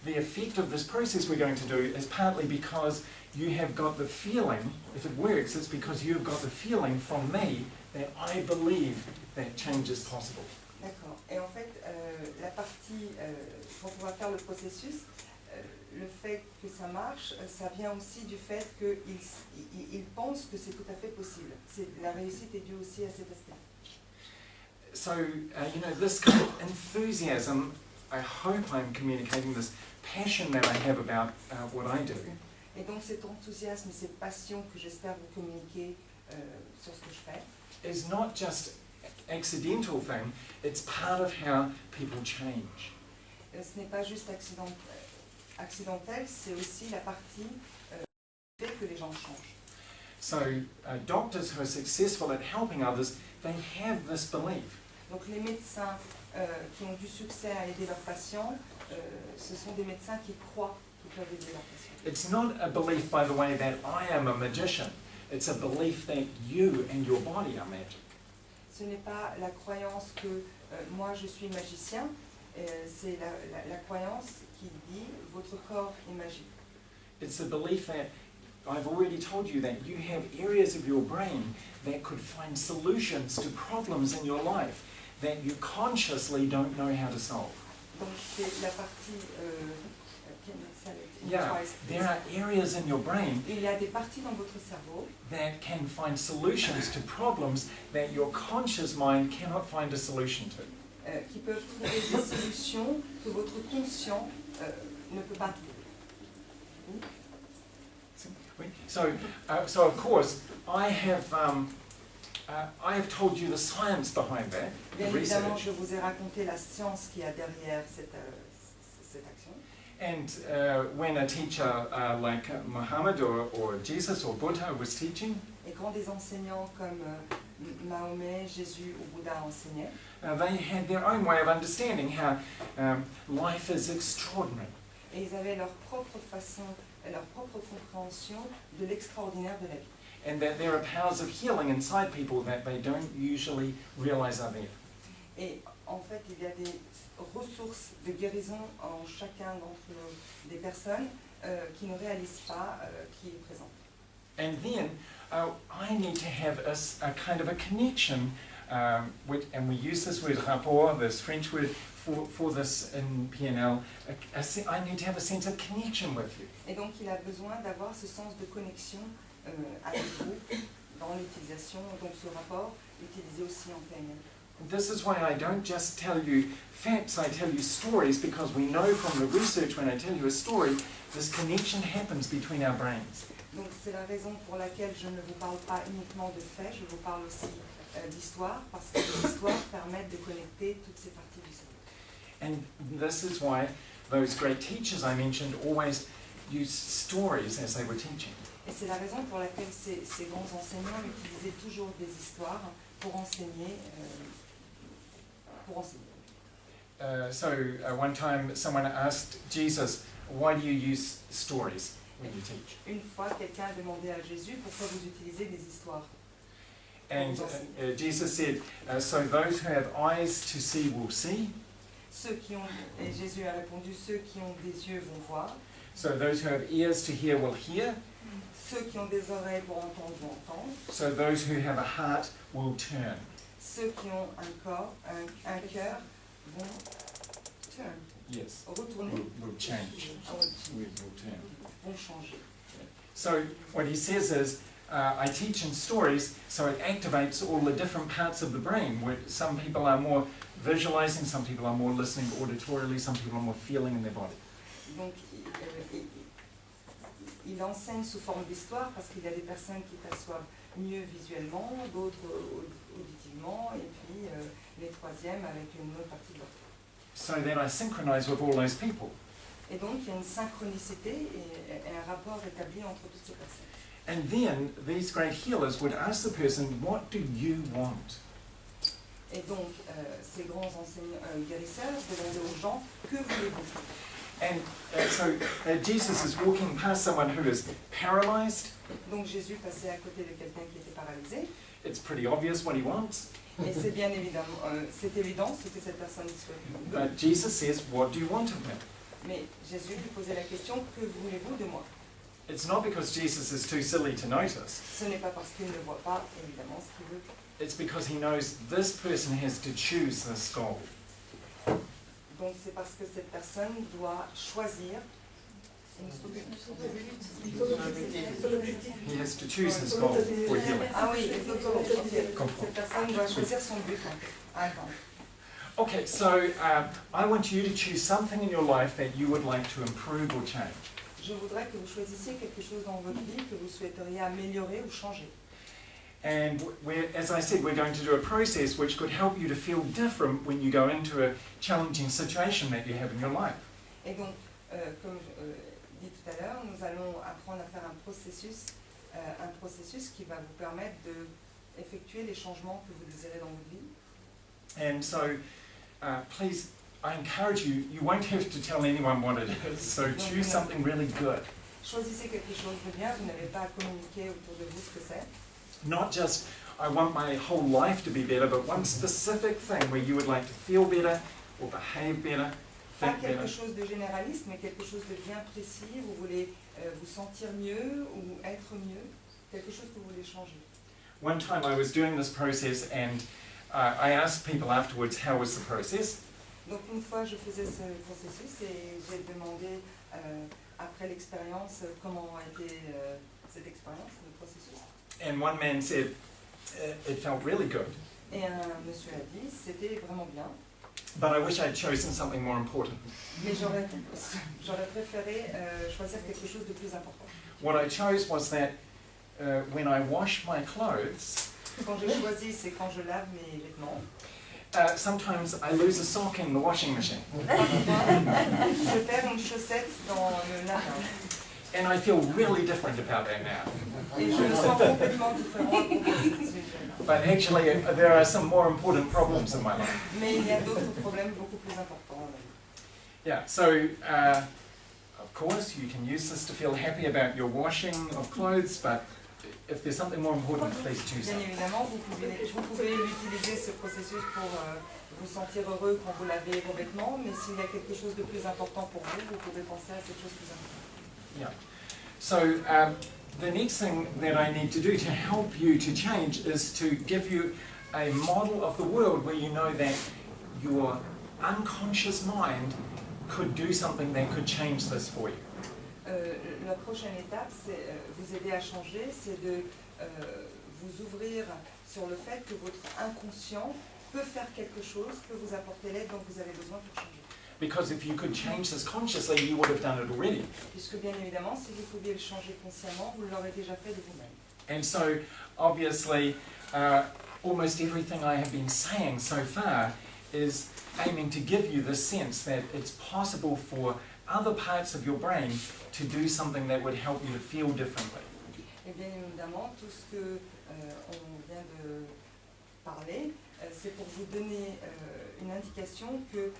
B: the effect of this process we're going to do is partly because you have got the feeling, if it works, it's because you've got the feeling from me that I believe that change is possible.
C: d'accord. Et en fait, la partie, quand on va faire le processus, le fait que ça marche, ça vient aussi du fait qu'ils pensent que c'est tout à fait possible. La réussite est due aussi à cet aspect.
B: So, this kind of enthusiasm, I hope I'm communicating this passion that I have about what I do.
C: Et donc cet enthousiasme, cette passion que j'espère vous communiquer sur ce que je fais,
B: Is not just accidental thing, it's part of how people change.
C: ce n'est pas juste accidentel, c'est aussi la partie qui fait que les gens changent.
B: So doctors who are successful at helping others, they have this belief.
C: Donc les médecins qui ont du succès à aider leurs patients, ce sont des médecins qui croient qu'ils peuvent aider leurs patients.
B: It's not a belief, by the way, that I am a magician. It's a belief that you and your body are magic.
C: Ce n'est pas la croyance que moi je suis magicien, c'est la croyance qui dit votre corps est magique.
B: It's the belief that I've already told you that you have areas of your brain that could find solutions to problems in your life that you consciously don't know how to solve.
C: Donc c'est la partie
B: Yeah, there are areas in your brain
C: il y a des parties dans votre cerveau
B: that can find solutions to problems that your conscious mind cannot find a solution to.
C: qui peuvent trouver des solutions que votre conscient ne peut pas trouver.
B: So of course, I have told you the science behind that, the
C: Bien évidemment,
B: research.
C: je vous ai raconté la science qui a derrière cette action.
B: And when a teacher like Muhammad or Jesus or Buddha was teaching,
C: Et quand des enseignants comme Mahomet, Jésus ou Bouddha enseignaient,
B: they had their own way of understanding how life is extraordinary.
C: et ils avaient leur propre façon, leur propre compréhension de l'extraordinaire de la vie.
B: And that there are powers of healing inside people that they don't usually realize are there.
C: Et en fait, il y a des ressources de guérison en chacun d'entre des personnes qui ne réalisent pas qui est présent.
B: And then I need to have a kind of a connection, and we use this word rapport, this French word for this in PNL. I need to have a sense of connection with you.
C: Et donc, il a besoin d'avoir ce sens de connexion avec vous dans l'utilisation, donc ce rapport utilisé aussi en PNL.
B: This is why I don't just tell you facts, I tell you stories, because we know from the research when I tell you a story, this connection happens between our brains.
C: Donc c'est la raison pour laquelle je ne vous parle pas uniquement de faits, je vous parle aussi d'histoire, parce que les histoires permettent de connecter toutes ces parties du cerveau.
B: And this is why those great teachers I mentioned always used stories as they were teaching.
C: Et c'est la raison pour laquelle ces grands enseignants utilisaient toujours des histoires pour enseigner.
B: One time someone asked Jesus, why do you use stories when you teach?
C: Une fois, quelqu'un a demandé à Jésus pourquoi vous utilisez des histoires.
B: And Jesus said, so those who have eyes to see will see.
C: Et Jésus a répondu, ceux qui ont des yeux vont voir.
B: So those who have ears to hear will hear.
C: Ceux qui ont des oreilles pour entendre vont entendre.
B: So those who have a heart will turn.
C: Ceux qui ont un corps, un cœur vont turn.
B: Yes.
C: Retourner.
B: Will change. Will turn.
C: Vont changer.
B: So what he says is, I teach in stories, so it activates all the different parts of the brain. Where some people are more visualizing, some people are more listening auditorily, some people are more feeling in their body.
C: Donc, il enseigne sous forme d'histoire parce qu'il y a des personnes qui perçoivent mieux visuellement, d'autres auditivement, et puis les troisièmes avec une autre partie de leur corps.
B: So then I synchronize with all those people.
C: Et donc, il y a une synchronicité et un rapport établi entre toutes ces personnes.
B: And then these great healers would ask the person, what do you want?
C: Et donc, ces grands enseignants, guérisseurs demandaient aux gens, que voulez-vous?
B: And so Jesus is walking past someone who is paralyzed.
C: Donc Jésus passait à côté de quelqu'un qui était paralysé.
B: It's pretty obvious what he wants.
C: Et c'est bien évidemment, c'est évident ce que cette personne souhaite.
B: But Jesus says, what do you want of him?
C: Mais Jésus lui posait la question, que voulez-vous de moi?
B: It's not because Jesus is too silly to notice.
C: Ce n'est pas parce qu'il ne voit pas évidemment ce qu'il veut.
B: It's because he knows this person has to choose this goal.
C: Donc c'est parce que cette personne doit choisir.
B: He has to choose his goal for healing.
C: Ah oui, cette personne doit choisir son but.
B: Okay, so I want you to choose something in your life that you would like to improve or change.
C: Je voudrais que vous choisissiez quelque chose dans votre vie que vous souhaiteriez améliorer ou changer.
B: And as I said, we're going to do a process which could help you to feel different when you go into a challenging situation that you have in your life.
C: Et donc, comme dit tout à l'heure, nous allons apprendre à faire un processus qui va vous permettre d'effectuer les changements que vous désirez dans votre vie.
B: And so, please, I encourage you, you won't have to tell anyone what it is, so choose something really good.
C: Choisissez quelque chose de bien, vous n'avez pas à communiquer autour de vous ce que c'est.
B: Not just, I want my whole life to be better, but one specific thing where you would like to feel better, or behave better,
C: Pas
B: think
C: quelque
B: better.
C: chose de généraliste, mais quelque chose de bien précis. Vous voulez vous sentir mieux ou être mieux. Quelque chose que vous voulez changer.
B: One time I was doing this process and I asked people afterwards, how was the process?
C: Donc une fois, je faisais ce processus et j'ai demandé après l'expérience comment a été cette expérience, le processus.
B: And one man said, it felt really good,
C: Et un monsieur a dit, c'était vraiment bien,
B: but I wish I'd chosen something more important.
C: mais j'aurais préféré choisir quelque chose de plus important.
B: What I chose was that when I wash my clothes,
C: Quand j'ai choisi, c'est quand je lave mes vêtements.
B: sometimes I lose a sock in the washing machine.
C: Je perds une chaussette dans le lave.
B: And I feel really different about that now.
C: Et je me sens complètement différente.
B: But actually, there are some more important problems in my life.
C: Mais il y a d'autres problèmes beaucoup plus importants.
B: Yeah, so of course you can use this to feel happy about your washing of clothes, but if there's something more important, please choose
C: Bien
B: it.
C: évidemment, vous pouvez utiliser ce processus pour vous sentir heureux quand vous lavez vos vêtements, mais s'il y a quelque chose de plus important pour vous, vous pouvez penser à cette chose plus importante.
B: Yeah. So the next thing that I need to do to help you to change is to give you a model of the world where you know that your unconscious mind could do something that could change this for you.
C: La prochaine étape, c'est vous aider à changer, c'est de vous ouvrir sur le fait que votre inconscient peut faire quelque chose, peut vous apporter l'aide dont vous avez besoin pour changer.
B: Because if you could change this consciously, you would have done it already.
C: Puisque bien évidemment, si vous pouviez le changer consciemment, vous l'aurez déjà fait de vous-même.
B: And so, obviously, almost everything I have been saying so far is aiming to give you this sense that it's possible for other parts of your brain to do something that would help you to feel differently.
C: Et bien évidemment, tout ce que on vient de parler, c'est pour vous donner une indication que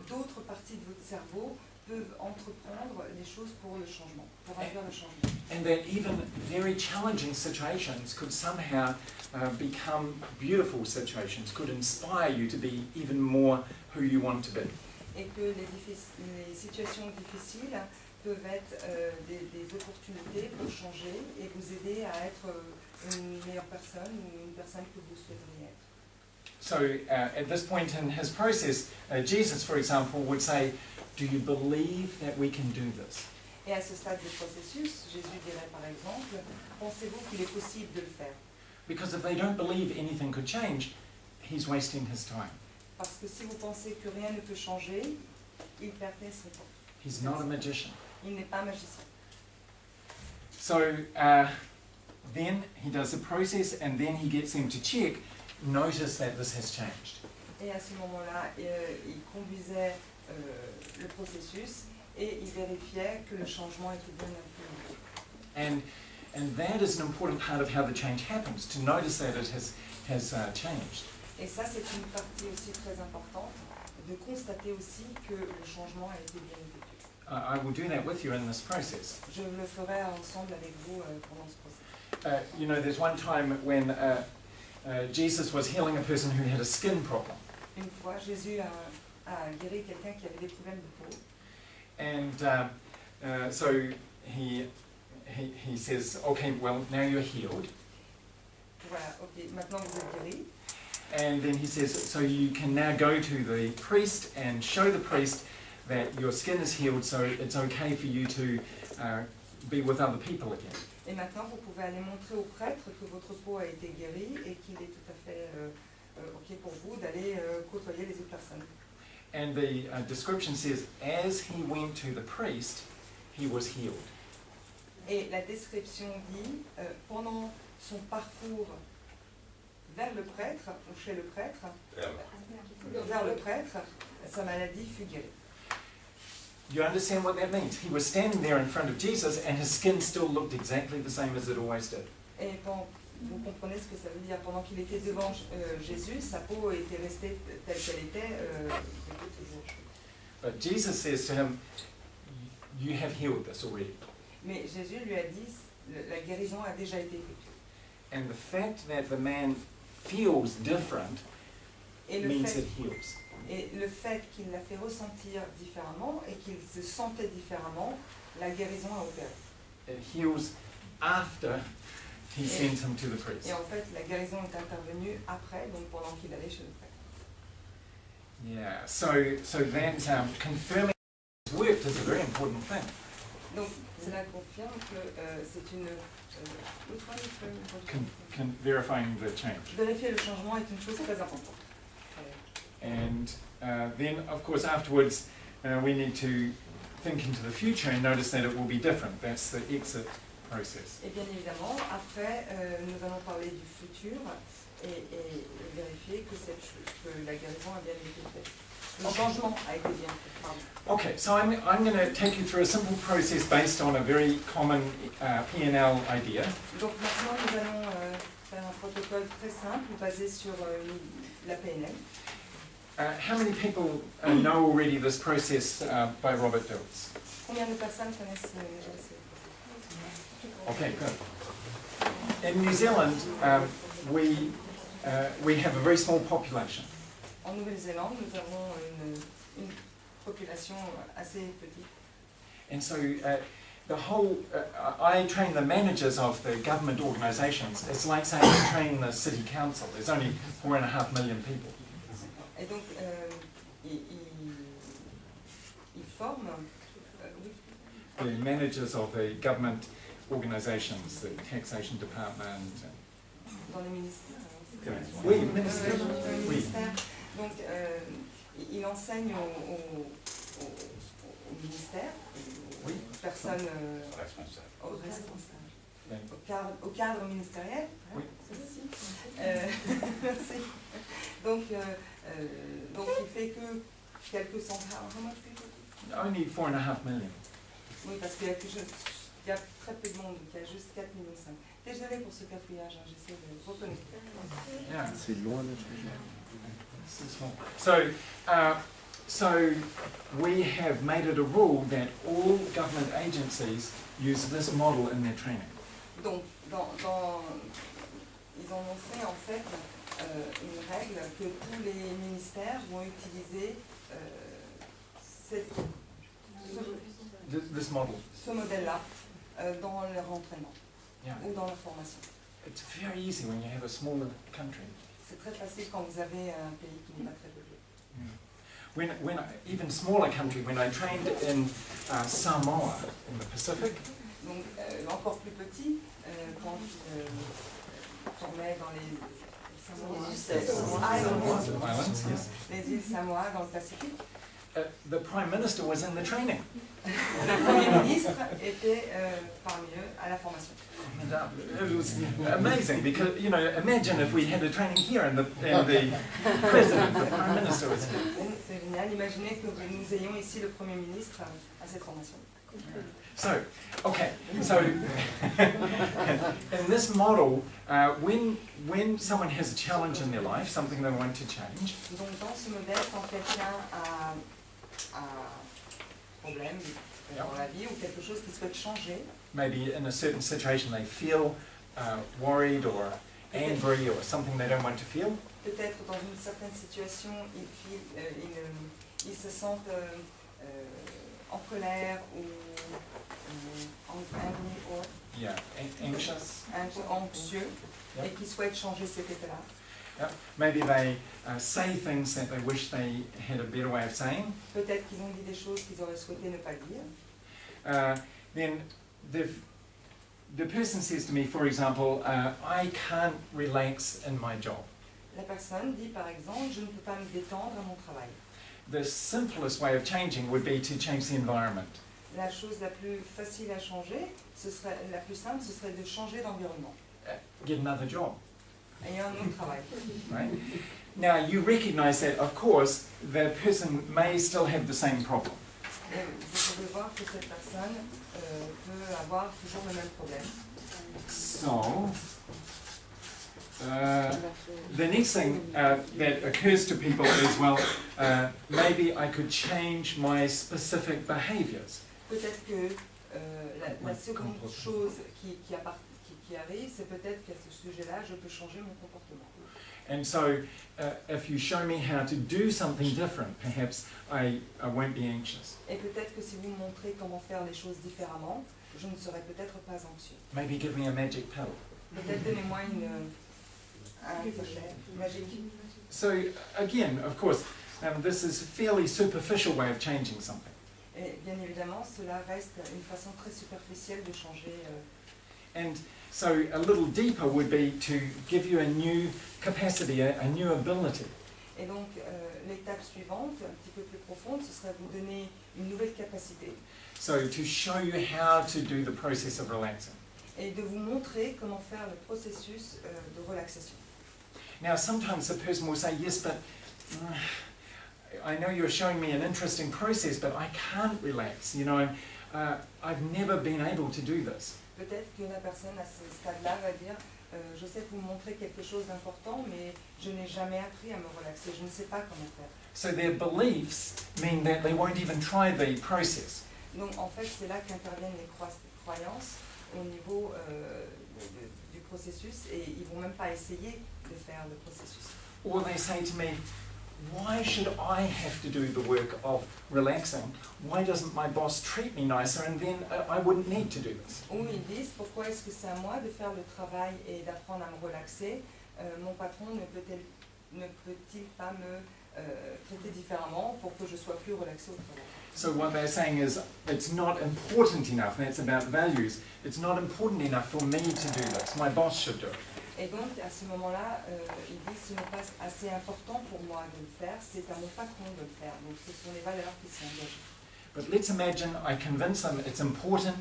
C: d'autres parties de votre cerveau peuvent entreprendre les choses pour le changement, pour induire le changement.
B: And that even very challenging situations could somehow become beautiful situations, could inspire you to be even more who you want to be.
C: Et que les situations difficiles peuvent être des opportunités pour changer et vous aider à être une meilleure personne ou une personne que vous souhaiteriez être.
B: So at this point in his process, Jesus, for example, would say, do you believe that we can do this?
C: Et à ce stade du processus, Jésus dirait par exemple, pensez-vous qu'il est possible de le faire?
B: Because if they don't believe anything could change, he's wasting his time.
C: Parce que si vous pensez que rien ne peut changer, il perdrait son temps.
B: He's not a magician.
C: Il n'est pas magicien.
B: So then he does the process and then he gets them to check, notice that this has changed.
C: Et à ce moment-là, il conduisait le processus et il vérifiait que le changement était bien implémenté.
B: And that is an important part of how the change happens, to notice that it has changed.
C: Et ça, c'est une partie aussi très importante, de constater aussi que le changement a été bien effectué.
B: I will do that with you in this process.
C: Je le ferai ensemble avec vous pendant ce processus.
B: You know, there's one time when Jesus was healing a person who had a skin problem.
C: Une fois, Jésus a guéri quelqu'un qui avait des problèmes de peau.
B: And so he says, okay, well, now you're healed.
C: Voilà, ok, maintenant vous êtes guéri.
B: And then he says, so you can now go to the priest and show the priest that your skin is healed, so it's okay for you to be with other people again.
C: Et maintenant, vous pouvez aller montrer au prêtre que votre peau a été guérie et qu'il est tout à fait ok pour vous d'aller côtoyer les autres personnes.
B: And the description says, as he went to the priest, he was healed.
C: Et la description dit, pendant son parcours vers le prêtre, ou chez le prêtre, vers le prêtre, sa maladie fut guérie.
B: You understand what that means? He was standing there in front of Jesus and his skin still looked exactly the same as it always did.
C: Et quand vous comprenez ce que ça veut dire, pendant qu'il était devant Jésus, sa peau était restée telle qu'elle était depuis toujours.
B: But Jesus says to him, you have healed this already.
C: Mais Jésus lui a dit, la guérison a déjà été effectuée.
B: And the fact that the man feels different means it heals.
C: Et le fait qu'il l'a fait ressentir différemment et qu'il se sentait différemment, la guérison a opéré.
B: It heals after he sends him to the priest.
C: Et en fait, la guérison est intervenue après, donc pendant qu'il allait chez le prêtre.
B: Yeah, so that confirming it's worked is a very important thing.
C: Donc, cela confirme que c'est une...
B: Verifying the change.
C: Vérifier le changement est une chose très importante.
B: And then, of course, afterwards, we need to think into the future and notice that it will be different. That's the exit process.
C: Et bien évidemment, après, nous allons parler du futur et vérifier que la guérison a bien été faite. Le changement a été bien fait. Pardon.
B: Okay, so I'm going to take you through a simple process based on a very common PNL idea.
C: Donc maintenant, nous allons faire un protocole très simple basé sur la PNL.
B: How many people know already this process by Robert Dilts?
C: Combien de personnes connaissent déjà ce processus?
B: Okay, good. In New Zealand, we have a very small population.
C: En Nouvelle-Zélande, nous avons une population assez petite.
B: And so the whole, I train the managers of the government organisations. It's like saying I train the city council. There's only 4.5 million people.
C: Et donc, ils forment
B: The managers of the government organisations, the taxation department.
C: dans les ministères.
B: Oui, ministère.
C: Dans les
B: Oui.
C: ministères, enseigne au ministère, aux personnes, aux responsables, au cadre ministériel.
B: Oui.
C: Merci. Donc il fait que quelques centaines.
B: Only 4.5 million.
C: Oui, parce qu'il y a très peu de monde, donc il y a juste 4,5 millions. Désolée pour ce cafouillage, hein, j'essaie de reconnaître.
B: Yeah.
E: C'est loin d'être.
B: So we have made it a rule that all government agencies use this model in their training.
C: Donc, ils en ont fait en fait une règle que tous les ministères vont utiliser
B: This model.
C: ce modèle-là dans leur entraînement ou dans leur formation.
B: It's very easy when you have a smaller country.
C: C'est très facile quand vous avez un pays qui n'est pas très peuplé.
B: Even smaller country, when I trained in Samoa in the Pacific.
C: Donc encore plus petit, quand je formais dans les îles Samoa dans le Pacifique.
B: The Prime Minister was in the training.
C: Le Premier ministre était parmi eux à la formation.
B: And, it was amazing because, you know, imagine if we had a training here and the President, the Prime Minister was here.
C: C'est génial, imaginez que nous ayons ici le Premier ministre à cette formation.
B: So, okay, so in this model, when someone has a challenge in their life, something they want to change,
C: Donc dans ce modèle, quand quelqu'un a un problème dans la vie ou quelque chose qu'il souhaite changer,
B: maybe in a certain situation they feel worried or angry or something they don't want to feel,
C: peut-être dans une certaine situation, ils se sentent en colère ou anxieux et qui souhaitent changer cet état-là.
B: Yeah. Maybe they say things that they wish they had a better way of saying.
C: Peut-être qu'ils ont dit des choses qu'ils auraient souhaité ne pas dire.
B: Then the person says to me, for example, I can't relax in my job.
C: La personne dit par exemple, je ne peux pas me détendre à mon travail.
B: The simplest way of changing would be to change the environment.
C: La chose la plus facile à changer, la plus simple, ce serait de changer d'environnement.
B: Get another job.
C: Et un autre travail.
B: Right? Now you recognize that, of course, the person may still have the same problem.
C: Et vous pouvez voir que cette personne peut avoir toujours le même problème.
B: So, the next thing that occurs to people is, well, maybe I could change my specific behaviors.
C: Peut-être que la seconde chose qui arrive, c'est peut-être qu'à ce sujet-là, je peux changer mon comportement.
B: And so, if you show me how to do something different, perhaps I won't be anxious.
C: Et peut-être que si vous me montrez comment faire les choses différemment, je ne serai peut-être pas anxieux.
B: Maybe give me a magic pill.
C: Peut-être donnez-moi un cachet magique.
B: So again, of course, this is a fairly superficial way of changing something.
C: Et bien évidemment, cela reste une façon très superficielle de changer.
B: And so a little deeper would be to give you a new capacity, a new ability.
C: Et donc, l'étape suivante, un petit peu plus profonde, ce serait vous donner une nouvelle capacité.
B: So to show you how to do the process of relaxing.
C: Et de vous montrer comment faire le processus de relaxation.
B: Now sometimes the person will say, yes, but I know you're showing me an interesting process, but I can't relax. You know, I've never been able to do this.
C: Peut-être que la personne à ce stade-là va dire je sais que vous me montrez quelque chose d'important, mais je n'ai jamais appris à me relaxer, je ne sais pas comment faire.
B: So their beliefs mean that they won't even try the process.
C: Donc en fait, c'est là qu'interviennent les croyances au niveau du processus et ils ne vont même pas essayer de faire le processus.
B: Or they say to me, why should I have to do the work of relaxing? Why doesn't my boss treat me nicer and then I wouldn't need to do this?
C: Ou ils disent, pourquoi est-ce que c'est à moi de faire le travail et d'apprendre à me relaxer? Mon patron ne peut-il pas me traiter différemment pour que je sois plus relaxé au travail?
B: So what they're saying is, it's not important enough, and it's about values. It's not important enough for me to do this. My boss should do it.
C: Et donc, à ce moment-là, il dit ce n'est pas assez important pour moi de le faire, c'est à mon patron de le faire. Donc, ce sont les valeurs qui sont engagées.
B: But let's imagine I convince them it's important,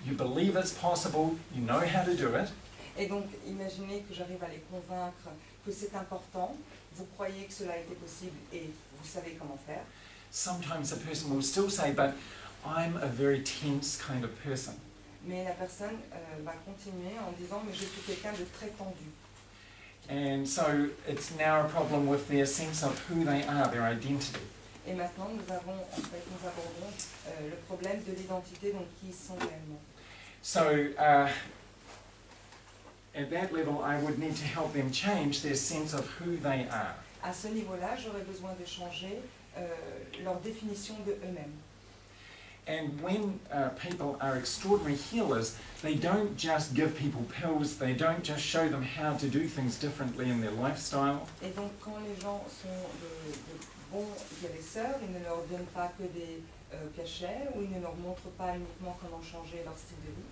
B: you believe it's possible, you know how to do it.
C: Et donc, imaginez que j'arrive à les convaincre que c'est important, vous croyez que cela a été possible et vous savez comment faire.
B: Sometimes a person will still say, but I'm a very tense kind of person.
C: Mais la personne va continuer en disant « mais je suis quelqu'un de très tendu ».
B: And so it's now a problem with their sense of who they are, their identity.
C: Et maintenant, nous abordons le problème de l'identité, donc qui ils sont réellement.
B: So at that level, I would need to help them change their sense of who they are.
C: À ce niveau-là, j'aurais besoin de changer leur définition de eux-mêmes.
B: And when people are extraordinary healers, they don't just give people pills, they don't just show them how to do things differently in their lifestyle.
C: Et donc, quand les gens sont de bons guérisseurs, ils ne leur donnent pas que des cachets, ou ils ne leur montrent pas uniquement comment changer leur style de vie.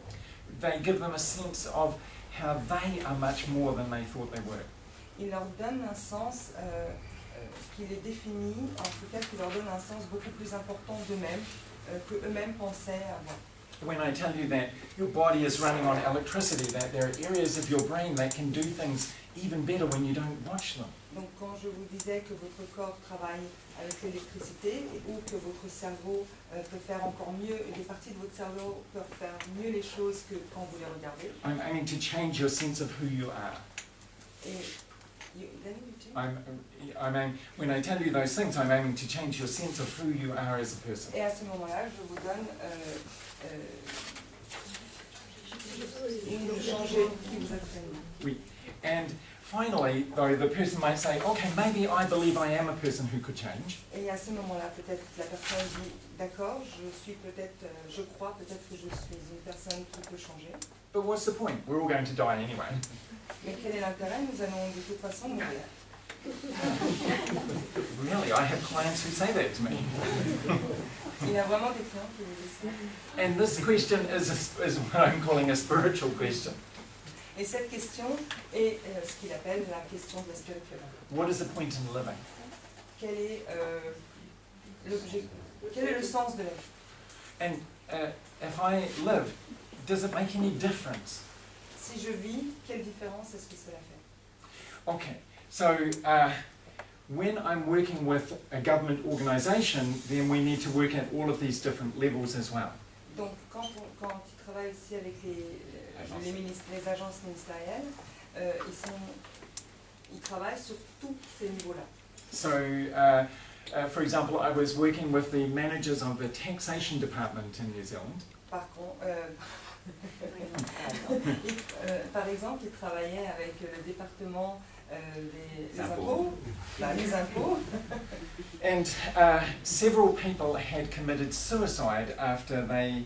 B: They give them a sense of how they are much more than they thought they were.
C: Ils leur donnent un sens qui les définit, en tout cas qui leur donne un sens beaucoup plus important d'eux-mêmes, que eux-mêmes pensaient avoir.
B: When I tell you that your body is running on electricity, that there are areas of your brain that can do things even better when you don't watch them.
C: Donc quand je vous disais que votre corps travaille avec l'électricité ou que votre cerveau peut faire encore mieux, et des parties de votre cerveau peuvent faire mieux les choses que quand vous les regardez.
B: I'm aiming to change your sense of who you are.
C: Et
B: when I tell you those things, I'm aiming to change your sense of who you are as a person.
C: Et à ce moment-là, je vous donne de changer qui vous êtes réellement.
B: Oui. And finally, though, the person might say, okay, maybe I believe I am a person who could change.
C: Et à ce moment-là, peut-être la personne dit, d'accord, je crois peut-être que je suis une personne qui peut changer.
B: But what's the point? We're all going to die anyway.
C: Mais quel est l'intérêt? Nous allons de toute façon mourir.
B: Really, I have clients who say that to me.
C: Il y a vraiment des clients qui me disent ça.
B: And this question is what I'm calling a spiritual question.
C: Et cette question est ce qu'il appelle la question de la spiritualité.
B: What is the point in living?
C: Quel est le sens de la vie?
B: And if I live, does it make any difference?
C: Si je vis, quelle différence est-ce que cela fait?
B: Okay, so when I'm working with a government organisation, then we need to work at all of these different levels as well.
C: Donc, quand il travaille aussi avec les agences ministérielles, ils travaillent sur tous ces niveaux-là.
B: So, for example, I was working with the managers of the taxation department in New Zealand.
C: Par exemple, il travaillait avec le département des impôts. Les impôts.
B: And several people had committed suicide after they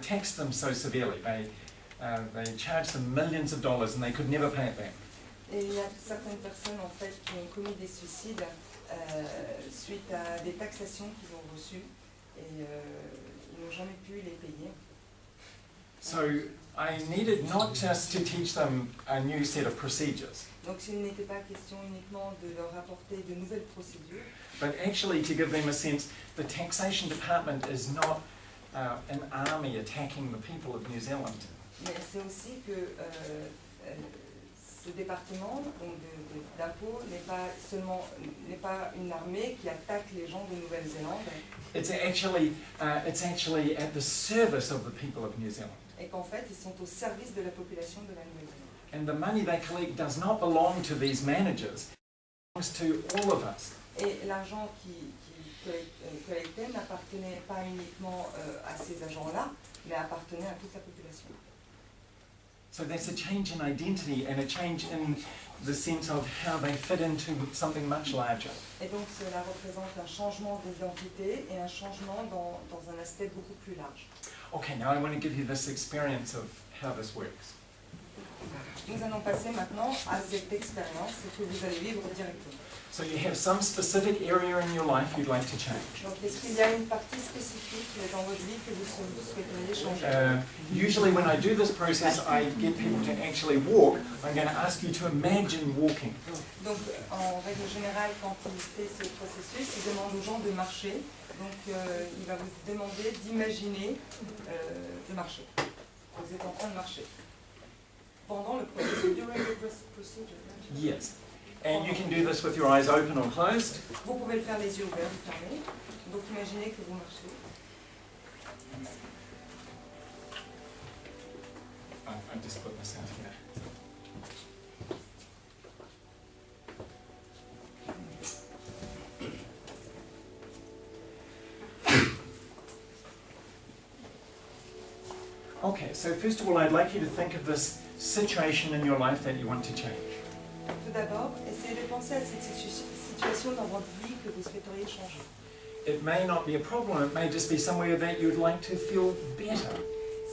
B: taxed them so severely. They charged them millions of dollars and they could never pay it back.
C: Et il y a certaines personnes en fait qui ont commis des suicides suite à des taxations qu'ils ont reçues et ils n'ont jamais pu les payer.
B: So I needed not just to teach them a new set of procedures,
C: Donc il n'était pas question uniquement de leur apporter de nouvelles procédures,
B: but actually to give them a sense the taxation department is not an army attacking the people of New Zealand.
C: mais c'est aussi que ce département d'impôts n'est pas une armée qui attaque les gens de Nouvelle-Zélande.
B: It's actually at the service of the people of New Zealand.
C: Et qu'en fait, ils sont au service de la population de la Nouvelle-Zélande.
B: And the money they collect does not belong to these managers. It belongs to all of us.
C: Et l'argent qui collectait n'appartenait pas uniquement à ces agents-là, mais appartenait à toute la population.
B: So that's a change in identity and a change in the sense of how they fit into something much larger.
C: Et donc cela représente un changement d'identité et un changement dans un aspect beaucoup plus large.
B: Okay, now I want to give you this experience of how this works.
C: Nous allons passer maintenant à cette expérience que vous allez vivre directement.
B: So So you have some specific area in your life you'd like to change.
C: Donc, est-ce qu'il y a une partie spécifique dans votre vie que vous souhaiteriez changer?
B: Usually when I do this process, I get people to actually walk. I'm going to ask you to imagine walking.
C: Donc, en règle générale, quand il fait ce processus, il demande aux gens de marcher. Donc, il va vous demander d'imaginer de marcher. Vous êtes en train de marcher. Pendant le processus, during the procedure.
B: Yes. And you can do this with your eyes open or closed.
C: Vous pouvez le faire les yeux ouverts ou fermés. Donc, imaginez que vous marchez.
B: I just put this out here. Okay, so first of all, I'd like you to think of this situation in your life that you want to change.
C: Tout d'abord, essayez de penser à cette situation dans votre vie que vous souhaiteriez changer.
B: It may not be a problem, it may just be somewhere that you'd like to feel better.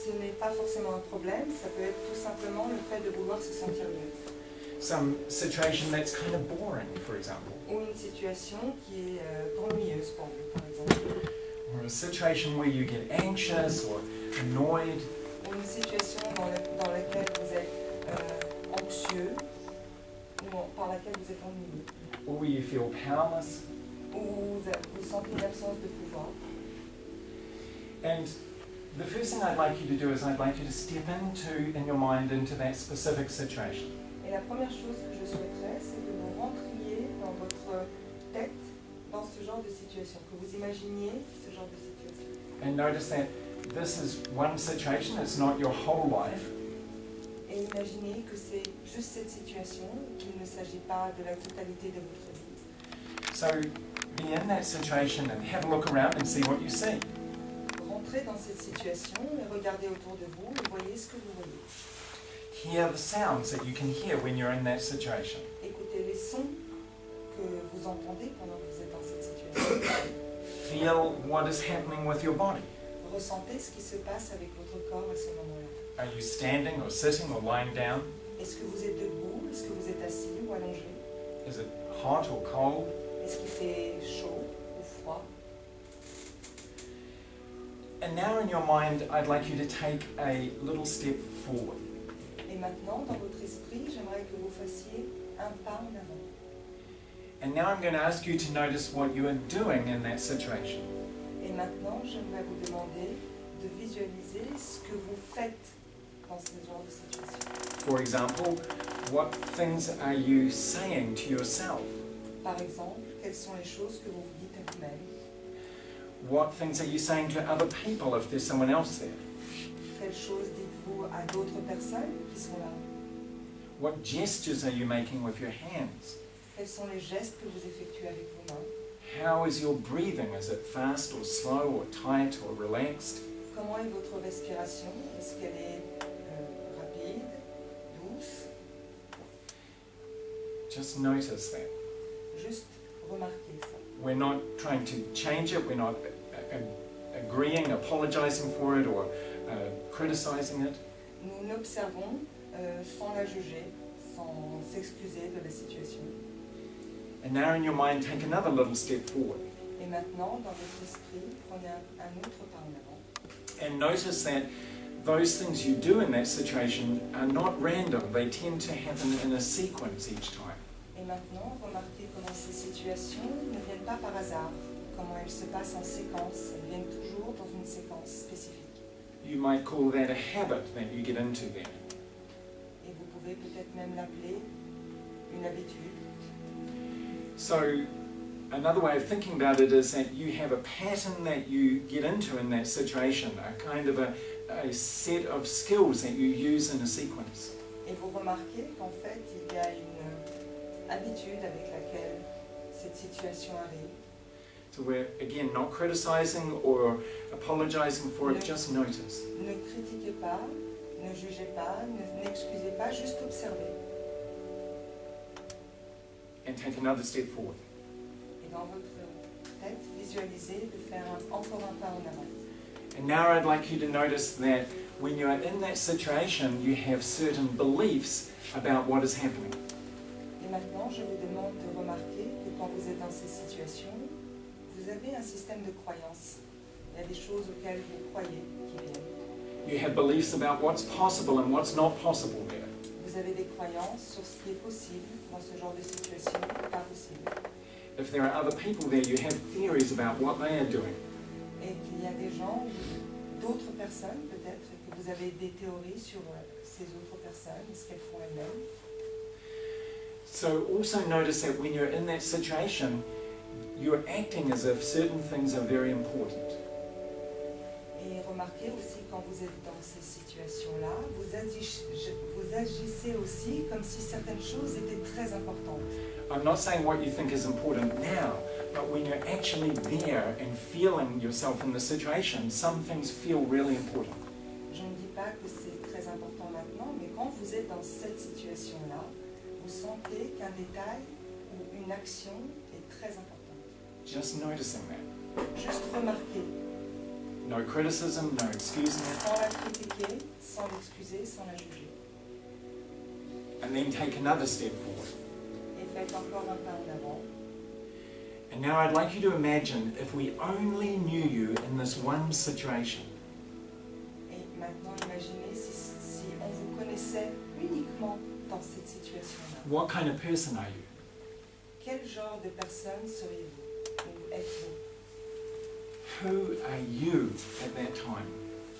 C: Ce n'est pas forcément un problème, ça peut être tout simplement le fait de vouloir se sentir mieux.
B: Some situation that's kind of boring, for example.
C: Ou une situation qui est ennuyeuse pour vous, par exemple.
B: Or a situation where you get anxious or annoyed.
C: Ou une situation dans laquelle vous êtes anxieux, ou par laquelle vous êtes ennuyé.
B: Or where you feel powerless.
C: Ou vous sentez une absence de pouvoir.
B: And the first thing I'd like you to do is I'd like you to step in your mind, into that specific situation.
C: Et la première chose que je souhaiterais, c'est que vous rentriez dans votre tête dans ce genre de situation, que vous imaginiez ce genre de situation.
B: And notice that this is one situation, it's not your whole life.
C: Et imaginez que c'est juste cette situation, qu'il ne s'agit pas de la totalité de votre vie.
B: So be in that situation and have a look around and see what you see.
C: Rentrez dans cette situation et regardez autour de vous et voyez ce que vous voyez.
B: Hear the sounds that you can hear when you're in that situation.
C: Écoutez les sons que vous entendez pendant que vous êtes dans cette situation.
B: Feel what is happening with your body.
C: Ressentez ce qui se passe avec votre corps à ce moment-là.
B: Are you standing or sitting or lying down?
C: Est-ce que vous êtes debout? Est-ce que vous êtes assis ou allongé?
B: Is it hot or cold?
C: Est-ce qu'il fait chaud ou froid?
B: And now in your mind, I'd like you to take a little step forward.
C: Et maintenant, dans votre esprit, j'aimerais que vous fassiez un pas en avant.
B: And now I'm going to ask you to notice what you are doing in that situation.
C: Et maintenant, j'aimerais vous demander de visualiser ce que vous faites dans ce genre de situation.
B: For example, what things are you saying to yourself?
C: Par exemple, quelles sont les choses que vous vous dites à vous-même?
B: What things are you saying to other people if there's someone else there?
C: Quelles choses dites-vous à d'autres personnes qui sont là?
B: What gestures are you making with your hands?
C: Quels sont les gestes que vous effectuez avec vos mains?
B: How is your breathing? Is it fast or slow or tight or relaxed?
C: Comment est votre respiration? Est-ce qu'elle est rapide, douce?
B: Just notice that.
C: Juste remarquez ça.
B: We're not trying to change it, we're not agreeing, apologizing for it or criticizing it.
C: Nous l'observons sans la juger, sans s'excuser de la situation.
B: And now in your mind, take another little step forward.
C: Et maintenant, dans votre esprit, prenez un autre pas en avant.
B: And notice that those things you do in that situation are not random. They tend to happen in a sequence each time.
C: Et maintenant, remarquez comment ces situations ne viennent pas par hasard, comment elles se passent en séquence, elles viennent toujours dans une séquence spécifique.
B: You might call that a habit that you get into there.
C: Et vous pouvez peut-être même l'appeler une habitude.
B: So another way of thinking about it is that you have a pattern that you get into in that situation, a kind of a set of skills that you use in a sequence.
C: Et vous remarquez qu'en fait, il y a une habitude avec laquelle cette situation arrive.
B: So we're, again, not criticizing or apologizing for it, just notice.
C: Ne critiquez pas, ne jugez pas, n'excusez pas, juste observez.
B: And take another step forward.
C: Et dans votre tête, visualisez de faire encore un pas en avant.
B: And now I'd like you to notice that when you're in that situation, you have certain beliefs about what is happening.
C: Et maintenant, je vous demande de remarquer que quand ces situations, vous avez un système de croyances. Il y a des choses auxquelles vous croyez qui viennent.
B: You have beliefs about what's possible and what's not possible there.
C: Vous avez des croyances sur ce qui est possible dans ce genre de situation et pas possible.
B: If there are other people there, you have theories about what they are doing.
C: Et qu'il y a des gens, d'autres personnes peut-être, que vous avez des théories sur ces autres personnes et ce qu'elles font elles-mêmes.
B: So also notice that when you're in that situation, you're acting as if certain things are very important.
C: Et remarquez aussi quand vous êtes dans ces situations-là, vous agissez aussi comme si certaines choses étaient très importantes.
B: I'm not saying what you think is important now, but when you're actually there and feeling yourself in the situation, some things feel really important.
C: Je ne dis pas que c'est très important maintenant, mais quand vous êtes dans cette situation-là, vous sentez qu'un détail ou une action est très importante.
B: Just noticing that.
C: Juste remarquer,
B: No criticism, no excusing it,
C: sans la critiquer, sans l'excuser, sans la juger.
B: and then take another step forward.
C: Et faites encore un pas en avant.
B: And now I'd like you to imagine if we only knew you in this one situation.
C: Et maintenant, imaginez si on vous connaissait uniquement dans cette situation-là.
B: What kind of person are you?
C: Quel genre de personne seriez-vous ou êtes-vous?
B: Who are you at that time?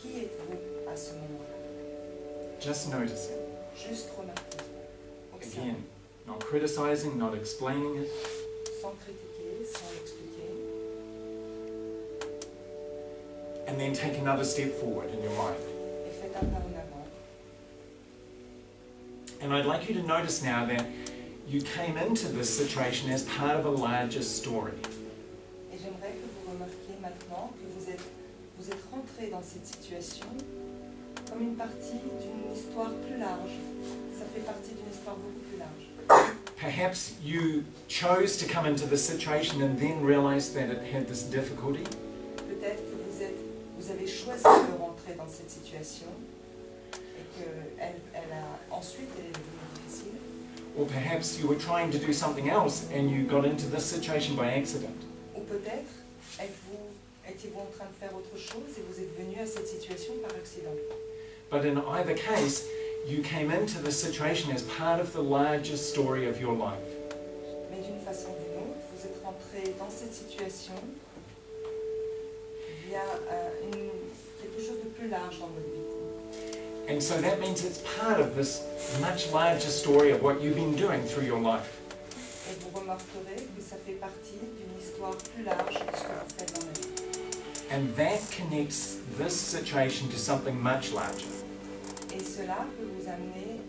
C: Qui êtes-vous à ce moment-là?
B: Just noticing.
C: Juste remarquez. Observez.
B: Again, not criticizing, not explaining it.
C: Sans critiquer, sans l'expliquer.
B: And then take another step forward in your mind.
C: Et faites un pas en avant.
B: And I'd like you to notice now that you came into this situation as part of a larger story.
C: Et j'aimerais que vous remarquiez maintenant que vous êtes rentré dans cette situation comme une partie d'une histoire plus large. Ça fait partie d'une histoire beaucoup plus large.
B: Perhaps you chose to come into this situation and then realized that it had this difficulty.
C: Peut-être que vous avez choisi de rentrer dans cette situation et que ensuite elle est devenue difficile.
B: Or perhaps you were trying to do something else and you got into this situation by accident.
C: Ou peut-être étiez-vous en train de faire autre chose et vous êtes venu à cette situation par accident.
B: But in either case, you came into this situation as part of the larger story of your life.
C: Mais d'une façon ou d'une autre, vous êtes rentré dans cette situation via quelque chose de plus large dans votre vie.
B: And so that means it's part of this much larger story of what you've been doing through your life.
C: Et vous remarquerez que ça fait partie d'une histoire plus large que ce que vous faites dans la vie.
B: And that connects this situation to something much larger.
C: Et cela peut vous amener,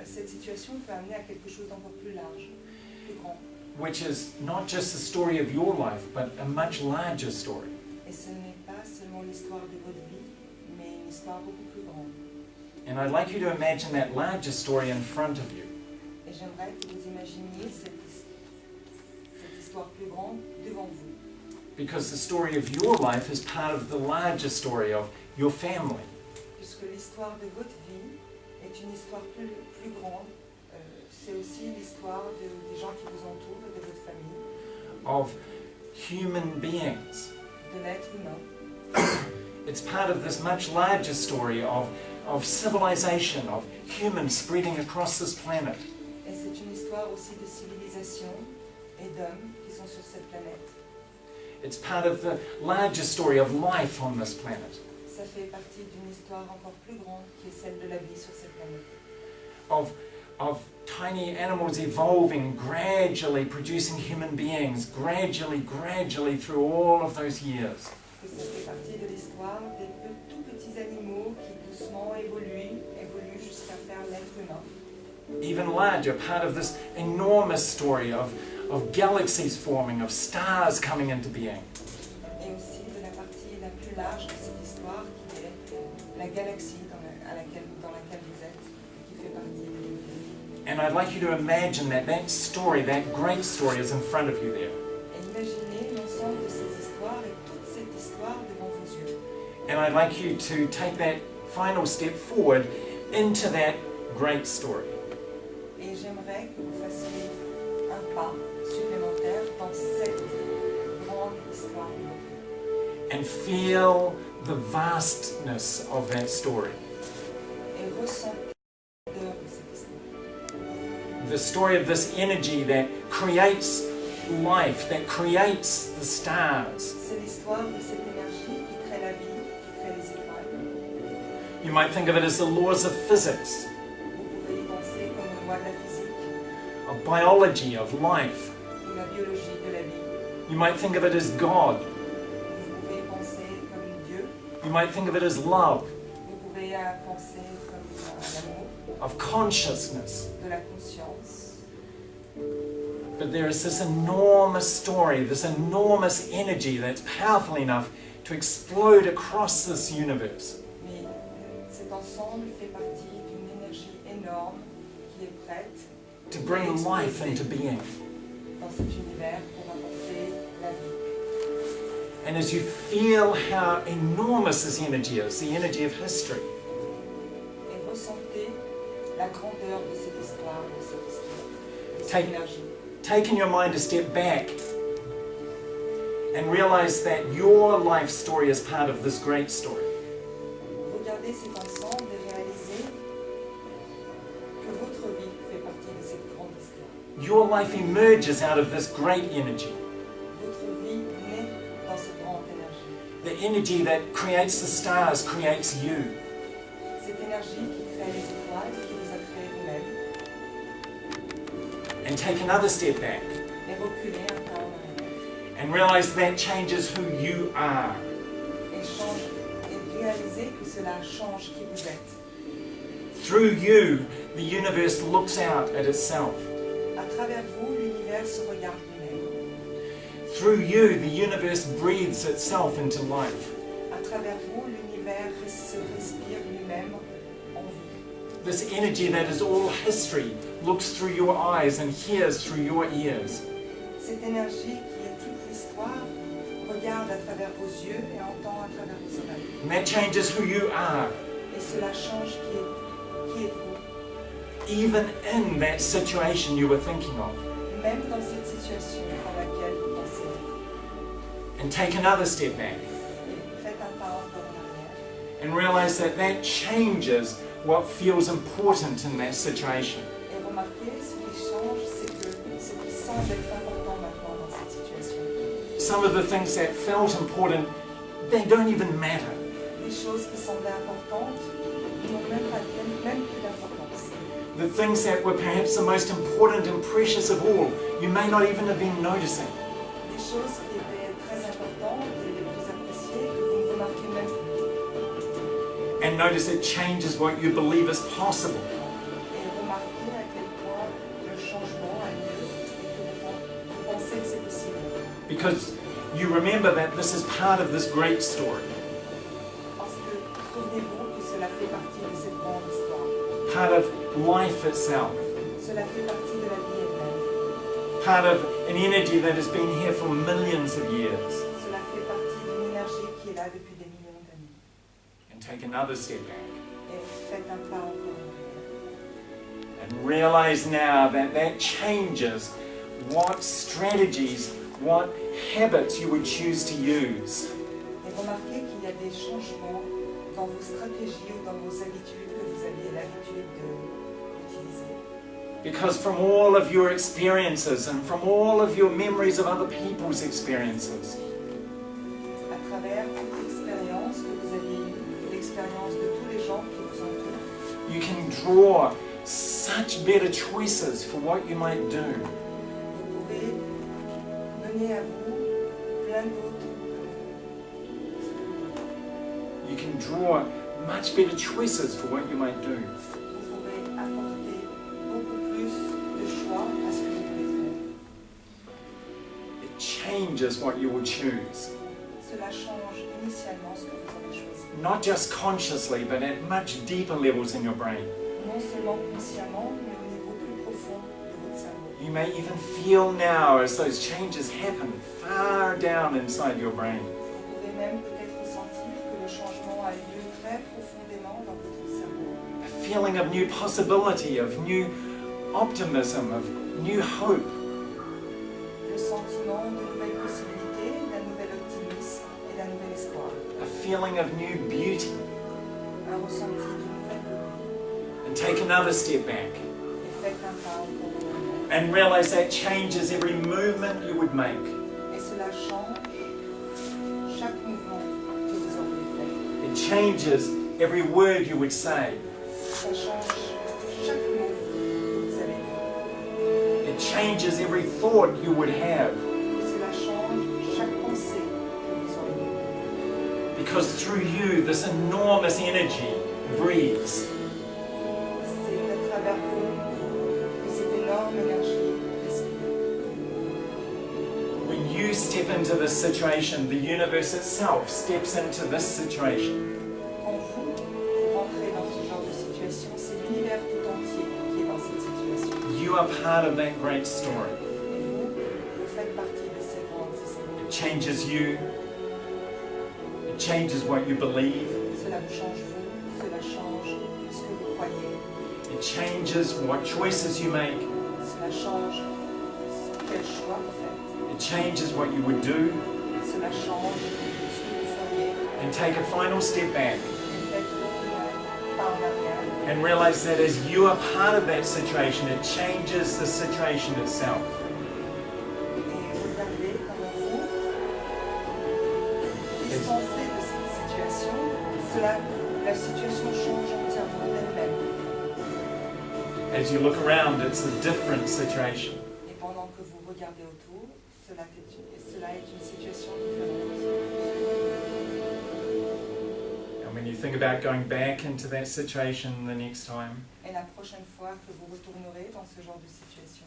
C: cette situation peut amener à quelque chose d'encore plus large, plus grand.
B: Which is not just the story of your life, but a much larger story.
C: Et ce n'est pas seulement l'histoire de votre vie, mais une histoire beaucoup plus grande.
B: And I'd like you to imagine that larger story in front of you.
C: Et j'aimerais que vous imaginiez cette histoire plus grande devant vous.
B: Because the story of your life is part of the larger story of your family.
C: Puisque l'histoire de votre vie est une histoire plus grande, c'est aussi l'histoire des gens qui vous entourent, de votre famille,
B: Of human beings.
C: de l'être humain.
B: It's part of this much larger story of civilization, of humans spreading across this planet.
C: Et c'est une histoire aussi de civilisation et d'hommes qui sont sur cette planète.
B: It's part of the larger story of life on this planet.
C: Ça fait partie d'une histoire encore plus grande qui est celle de la vie sur cette planète.
B: Of tiny animals evolving, gradually producing human beings, gradually through all of those years.
C: Que ça fait partie de l'histoire des tout petits animaux qui doucement évoluent jusqu'à faire l'être humain.
B: Even larger, part of this enormous story of galaxies forming, of stars coming into being.
C: Et aussi de la partie la plus large de cette histoire qui est la galaxie dans laquelle vous êtes et qui fait partie de l'univers.
B: And I'd like you to imagine that story, that great story, is in front of you there.
C: Et imaginez l'ensemble de ces histoires et toute cette histoire devant vos yeux.
B: And I'd like you to take that final step forward into that great story.
C: Et j'aimerais que vous fassiez un pas supplémentaire dans cette
B: and feel the vastness of that story.
C: et ressentez l'odeur de cette histoire.
B: The story of this energy that creates life, that creates the stars.
C: C'est l'histoire de cette énergie qui crée la vie, qui crée les étoiles.
B: You might think of it as the laws of physics,
C: Vous pouvez y penser comme une loi de la physique,
B: of biology, of life.
C: ou la biologie de la vie.
B: You might think of it as God.
C: Vous pouvez y penser comme Dieu.
B: You might think of it as love,
C: Vous pouvez y penser comme l'amour,
B: of consciousness.
C: de la conscience.
B: But there is this enormous story, this enormous energy that's powerful enough to explode across this universe.
C: Mais cet ensemble fait partie d'une énergie énorme qui est prête
B: To bring life into being.
C: dans cet univers pour apporter la vie.
B: And as you feel how enormous this energy is, the energy of history,
C: Et ressentez la grandeur de cette histoire, de cette
B: Take-
C: énergie.
B: take in your mind a step back and realize that your life story is part of this great story.
C: Regardez cet ensemble et réalisez que votre vie fait partie de cette grande histoire.
B: Your life emerges out of this great energy,
C: Votre vie naît dans cette grande énergie.
B: the energy that creates the stars, creates you.
C: Cette énergie qui crée les étoiles, qui vous a créé vous-même.
B: And take another step back
C: Et reculez un pas en arrière.
B: and realize that changes who you are.
C: Et réalisez que cela change qui vous êtes.
B: Through you, the universe looks out at itself.
C: À travers vous, l'univers se regarde lui-même.
B: Through you, the universe breathes itself into life.
C: À travers vous, l'univers se respire lui-même en vie.
B: This energy that is all history looks through your eyes and hears through your ears.
C: Cette énergie qui est toute l'histoire regarde à travers vos yeux et entend à travers vos oreilles.
B: And that changes who you are,
C: Et cela change qui êtes-vous.
B: even in that situation you were thinking of.
C: Même dans cette situation dans laquelle vous pensez.
B: And take another step back
C: Et faites un pas encore en arrière.
B: and realize that that changes what feels important in that situation.
C: Et remarquez, ce qui change, c'est que ce qui semble être important maintenant dans cette situation.
B: Some of the things that felt important, they don't even matter.
C: Les choses qui semblaient importantes n'ont même plus d'importance.
B: The things that were perhaps the most important and precious of all, you may not even have been noticing.
C: Des choses qui étaient très importantes et les plus appréciées que vous ne remarquez même plus.
B: And notice it changes what you believe is possible.
C: Et remarquez à quel point le changement a lieu et que vous pensez que c'est possible.
B: Because you remember that this is part of this great story,
C: Parce que souvenez-vous que cela fait partie de cette grande histoire.
B: part of life itself,
C: Cela fait partie de la vie elle-même.
B: part of an energy that has been here for millions of years.
C: Cela fait partie d'une énergie qui est là depuis des millions d'années.
B: And take another step back
C: Et faites un pas encore en arrière.
B: and realize now that that changes what strategies, what habits you would choose to use.
C: Et remarquez qu'il y a des changements dans vos stratégies ou dans vos habitudes que vous aviez l'habitude d'utiliser.
B: Because from all of your experiences and from all of your memories of other people's experiences,
C: À travers toute l'expérience que vous avez eue, l'expérience de tous les gens qui vous entourent,
B: you can draw such better choices for what you might do.
C: vous pouvez mener à vous plein d'autres.
B: You can draw much better choices for what you might do.
C: Vous pouvez apporter beaucoup plus de choix à ce que vous voulez faire.
B: It changes what you will choose.
C: Cela change initialement ce que vous avez choisi.
B: Not just consciously, but at much deeper levels in your brain.
C: Non seulement consciemment, mais au niveau plus profond de votre cerveau.
B: You may even feel now as those changes happen far down inside your brain.
C: Vous pouvez même peut-être ressentir que le changement a lieu très profondément dans votre cerveau.
B: A feeling of new possibility, of new optimism, of new hope.
C: Le sentiment de nouvelles possibilités, d'un nouvel optimisme et d'un nouvel espoir. espoir,
B: a feeling of new beauty,
C: un ressenti d'une nouvelle beauté.
B: and take another step back
C: Et faites un pas encore.
B: and realize that changes every movement you would make.
C: Et cela change chaque mouvement que vous auriez fait.
B: It changes every word you would say.
C: Ça change chaque mot que vous allez dire.
B: It changes every thought you would have.
C: Et cela change chaque pensée que vous auriez eue.
B: Because through you, this enormous energy breathes.
C: C'est à travers vous que cette énorme énergie respire.
B: When you step into this situation, the universe itself steps into this situation.
C: Quand vous rentrez dans ce genre de situation, c'est l'univers tout entier qui est dans cette situation.
B: You are part of that great story.
C: Et vous faites partie de cette grande histoire.
B: It changes you. It changes what you believe.
C: Cela vous change vous, cela change ce que vous croyez,
B: It changes what choices you make.
C: cela change quel choix vous faites,
B: It changes what you would do.
C: cela change ce que vous feriez.
B: And take a final step back
C: Et faites au final pas en arrière.
B: and realize that as you are part of that situation, it changes the situation itself.
C: Et regardez comment vous dispensez de cette situation, la situation change entièrement d'elle-même.
B: As you look around, it's a different situation.
C: Et pendant que vous regardez autour, cela est une situation différente.
B: And when you think about going back into that situation the next time,
C: Et la prochaine fois que vous retournerez dans ce genre de situation,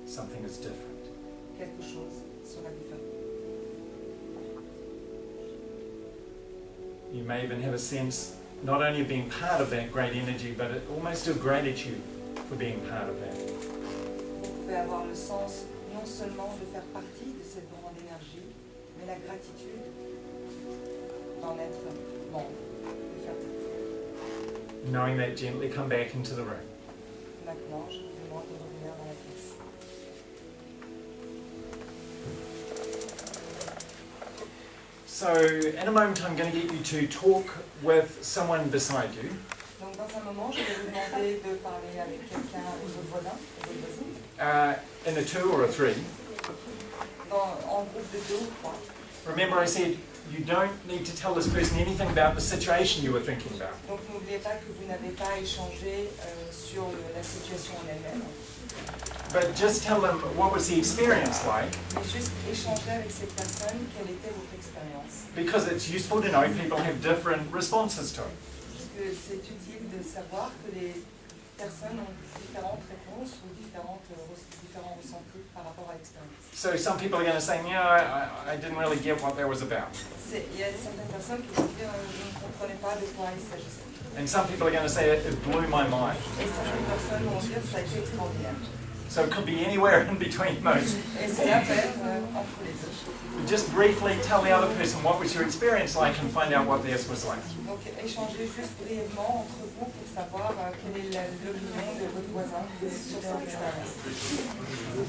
B: something is different.
C: quelque chose sera différent.
B: You may even have a sense not only of being part of that great energy, but almost of gratitude for being part of that.
C: Vous pouvez avoir le sens non seulement de faire partie de cette grande énergie, mais la gratitude d'en être membre, de faire partie.
B: Knowing that, gently come back into the room.
C: Maintenant, je vous demande de revenir dans la pièce.
B: So, in a moment, I'm going to get you to talk with someone beside you.
C: Donc dans un moment, je vais vous demander de parler avec quelqu'un, votre voisin, votre voisine,
B: In a 2 or a 3.
C: en groupe de 2 ou 3.
B: Remember I said you don't need to tell this person anything about the situation you were thinking about.
C: Donc n'oubliez pas que vous n'avez pas échangé sur la situation en elle-même,
B: But just tell them what was the experience like,
C: mais juste échanger avec cette personne quelle était votre expérience.
B: because it's useful to know people have different responses to it.
C: Parce que c'est utile de savoir que les personnes ont différentes réponses ou différents ressentis par rapport à l'expérience.
B: So some people are going to say, yeah, I didn't really get what that was about.
C: Il y a certaines personnes qui vont dire je ne comprenais pas de quoi il s'agissait.
B: And some people are going to say, it blew my mind.
C: Et certaines personnes vont dire ça a été extraordinaire.
B: So it could be anywhere in between those.
C: Et cela peut être entre les deux.
B: Just briefly tell the other person what was your experience like and find out what theirs was like.
C: Donc échangez juste brièvement entre vous pour savoir quelle est l'opinion de votre voisin sur son expérience.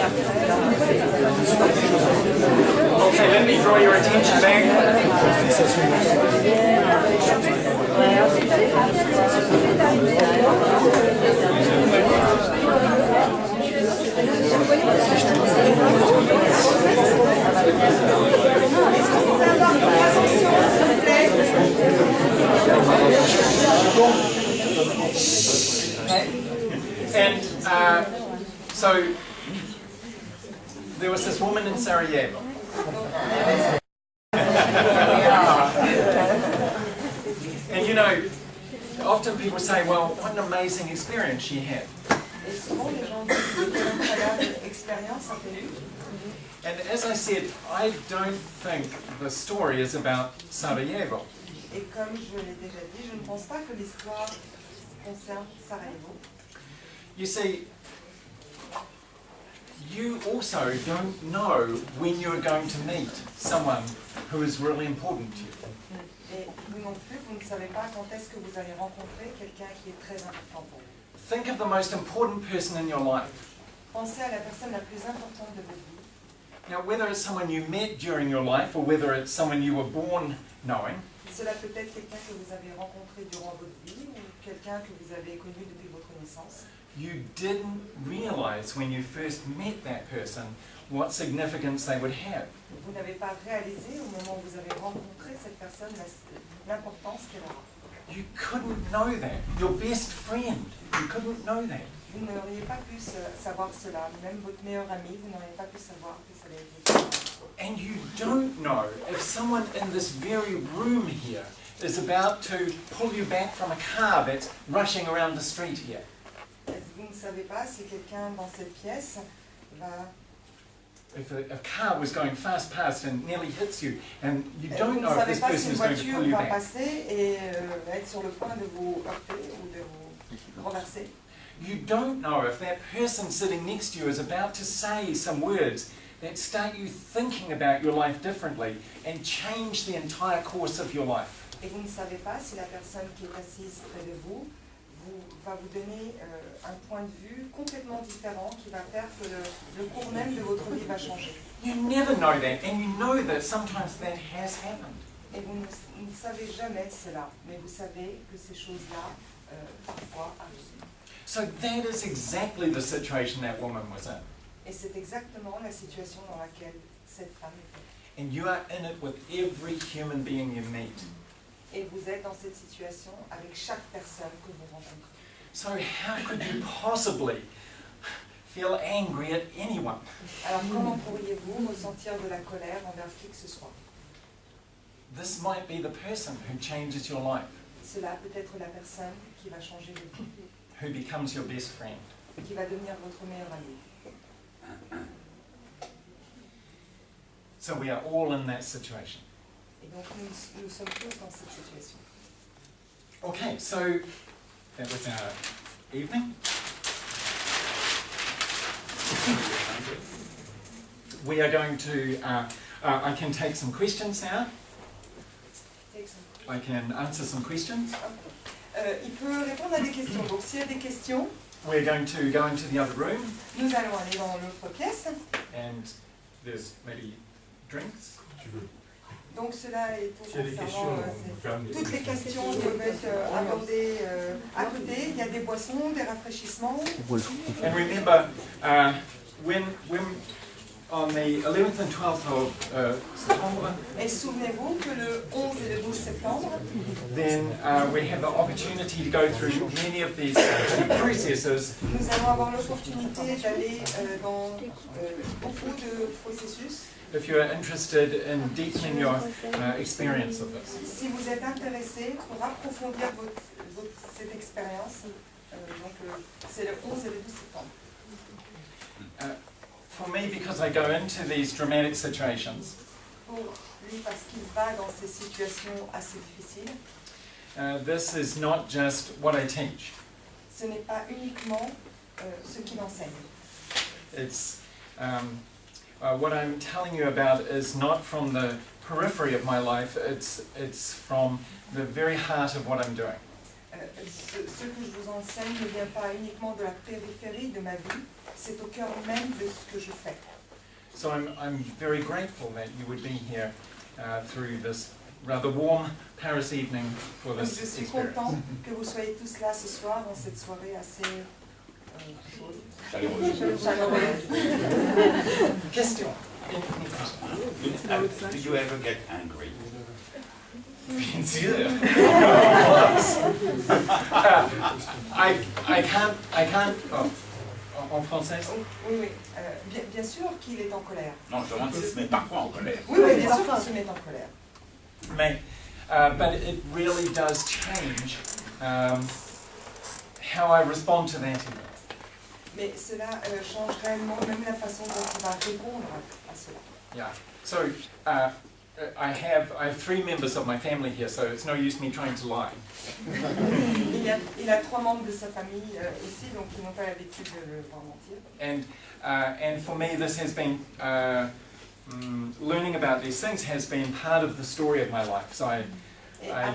B: Okay, let me draw your attention back. And so there was this woman in Sarajevo. And you know, often people say, well, what an amazing experience she had. And as I said, I don't think the story is about Sarajevo.
C: Et comme je l'ai déjà dit, je ne pense pas que l'histoire concerne Sarajevo.
B: You see, you also don't know when you're going to meet someone who is really important to you.
C: Et vous non plus, vous ne savez pas quand est-ce que vous allez rencontrer quelqu'un qui est très important pour vous.
B: Think of the most important person in your life.
C: Pensez à la personne la plus importante de votre vie.
B: Now, whether it's someone you met during your life or whether it's someone you were born knowing,
C: Cela peut être quelqu'un que vous avez rencontré durant votre vie ou quelqu'un que vous avez connu depuis votre naissance.
B: you didn't realize when you first met that person what significance they would have.
C: Vous n'avez pas réalisé au moment où vous avez rencontré cette personne l'importance qu'elle aura.
B: You couldn't know that. Your best friend, you couldn't know that.
C: Vous n'auriez pas pu savoir cela, même votre meilleur ami, vous n'auriez pas pu savoir que ça allait être.
B: And you don't know if someone in this very room here is about to pull you back from a car that's rushing around the street here.
C: Vous ne savez pas si quelqu'un dans cette pièce va...
B: If a car was going fast past and nearly hits you, and you don't
C: Vous
B: know
C: ne
B: if
C: savez
B: this
C: pas
B: person
C: si une
B: is going to
C: voiture
B: pull you
C: va
B: back.
C: passer et va être sur le point de vous heurter ou de vous renverser.
B: You don't know if that person sitting next to you is about to say some words that start you thinking about your life differently and change the entire course of your life.
C: Et vous ne savez pas si la personne qui est assise près de vous va vous donner un point de vue complètement différent qui va faire que le cours même de votre vie va changer.
B: You never know that, and you know that sometimes that has happened.
C: Et vous ne savez jamais cela, mais vous savez que ces choses-là parfois arrivent.
B: So that is exactly the situation that woman was in.
C: Et c'est exactement la situation dans laquelle cette femme était.
B: And you are in it with every human being you meet.
C: Et vous êtes dans cette situation avec chaque personne que vous rencontrez.
B: So how could you possibly feel angry at anyone?
C: Alors comment pourriez-vous ressentir de la colère envers qui que ce soit?
B: This might be the person who changes your life,
C: Cela peut être la personne qui va changer votre vie,
B: who becomes your best friend.
C: qui va devenir votre meilleur ami.
B: So we are all in that situation.
C: Et donc nous sommes tous dans cette situation.
B: Okay, so that was our evening. We are going to, I can take some questions now. I can answer some questions.
C: Il peut répondre à des questions. Donc s'il y a des questions,
B: We're going to go into the other room,
C: nous allons aller dans l'autre pièce.
B: and there's maybe drinks.
C: Donc cela est tout
A: S'il y a des
C: concernant
A: questions,
C: toutes les questions peuvent être abordées à côté. Il y a des boissons, des rafraîchissements.
B: And remember, when on the 11th and 12th of September,
C: Et souvenez-vous que le 11 et le 12 septembre,
B: then we have the opportunity to go through many of these processes.
C: nous allons avoir l'opportunité d'aller dans beaucoup de processus.
B: If you're interested in deepening your experience of this.
C: Si vous êtes intéressé pour approfondir cette expérience, c'est le 11 et le 12 septembre.
B: For me, because I go into these dramatic situations,
C: Pour lui, parce qu'il va dans ces situations assez difficiles,
B: this is not just what I teach.
C: ce n'est pas uniquement ce qu'il enseigne.
B: It's what I'm telling you about is not from the periphery of my life. It's from the very heart of what I'm doing.
C: Ce que je vous enseigne ne vient pas uniquement de la périphérie de ma vie, c'est au cœur même de ce que je fais.
B: So I'm very grateful that you would be here through this rather warm Paris evening for
C: Donc
B: this
C: je suis
B: experience.
C: content que vous soyez tous là ce soir dans cette soirée assez chaude. Chaleureuse.
B: Question.
G: Do you ever get angry?
B: Bien sûr. I can't. Oh, en français.
C: Oui, oui. Bien sûr qu'il est en colère.
G: Non, je demande s'il se met parfois en colère.
C: Oui, oui, bien sûr qu'il se met en colère.
B: Mais, but it really does change how I respond to that email.
C: Mais cela change réellement même la façon dont on va répondre à cela.
B: Yeah. So I have 3 members of my family here, so it's no use me trying to lie.
C: Il a 3 membres de sa famille ici, donc ils n'ont pas l'habitude de le voir mentir.
B: And for me, this has been learning about these things has been part of the story of my life. So I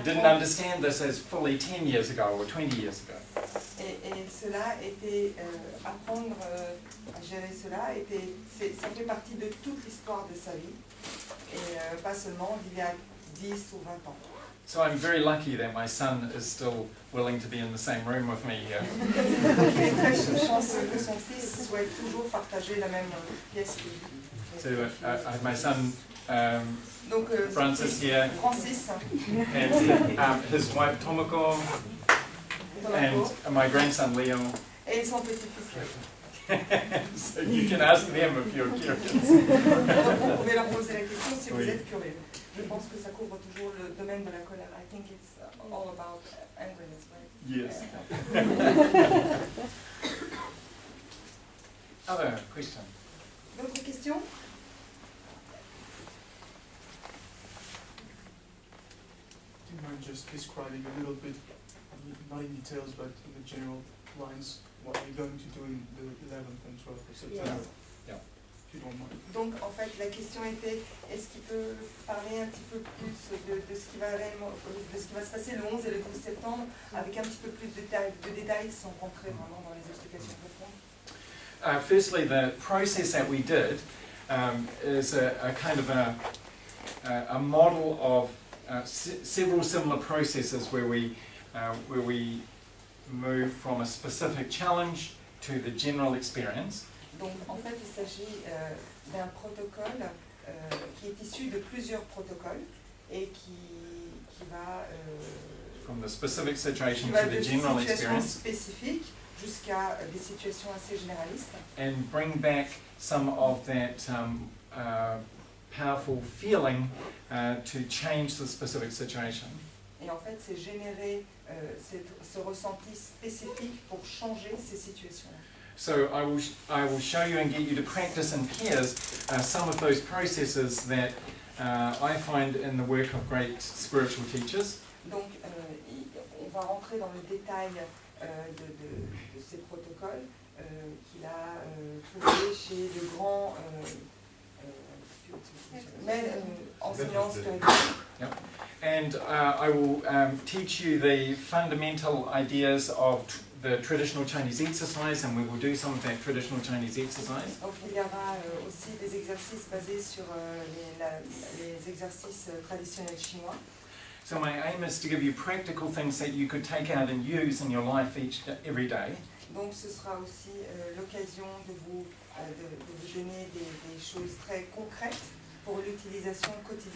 B: didn't understand this as fully 10 years ago or 20 years ago.
C: Et cela était apprendre à gérer cela ça fait partie de toute l'histoire de sa vie et pas seulement d'il y a 10 ou 20 ans.
B: So I'm very lucky that my son is still willing to be in the same room with me here.
C: Il est très chanceux que son fils souhaite toujours partager la même pièce que lui.
B: So I have my son
C: Donc,
B: Francis here,
C: Francis,
B: and his wife Tomoko, and my grandson Leo.
C: et son petit-fils Léo.
B: So you can ask them if you're curious.
C: Donc vous pouvez leur poser la question si vous
B: Oui.
C: êtes curieux. Je pense que ça couvre toujours le domaine de la colère. I think it's all about angriness, right?
B: Yes. Other question?
C: D'autres questions?
H: Do you mind just describing a little bit, not in details, but in the general lines, what you're going to do in the 11th and 12th of September?
B: Yeah.
H: If you don't mind.
C: Donc en fait la question était est-ce qu'il peut parler un petit peu plus de ce qui va réellement, de ce qui va se passer le 11 et le 12 septembre avec un petit peu plus de détails sans rentrer vraiment dans les explications profondes.
B: Firstly, the process that we did is a kind of a model of several similar processes where we move from a specific challenge to the general experience.
C: Donc en fait il s'agit d'un protocole qui est issu de plusieurs protocoles et qui va
B: From the specific situation
C: qui va
B: to the
C: de
B: general
C: situations
B: experience,
C: spécifiques jusqu'à des situations assez généralistes
B: and bring back some of that powerful feeling to change the specific situation.
C: et en fait c'est générer ce ressenti spécifique pour changer ces situations.
B: So I will show you and get you to practice in pairs some of those processes that I find in the work of great spiritual teachers.
C: Donc on va rentrer dans le détail de ces protocoles qu'il a trouvés chez de grands enseignants spirituels.
B: Yep. And I will teach you the fundamental ideas of the traditional Chinese exercise, and we will do some of that traditional Chinese exercise.
C: Donc il y aura aussi des exercices basés sur les exercices traditionnels chinois.
B: So my aim is to give you practical things that you could take out and use in your life every day.
C: Donc ce sera aussi l'occasion de vous donner des choses très concrètes pour l'utilisation quotidienne.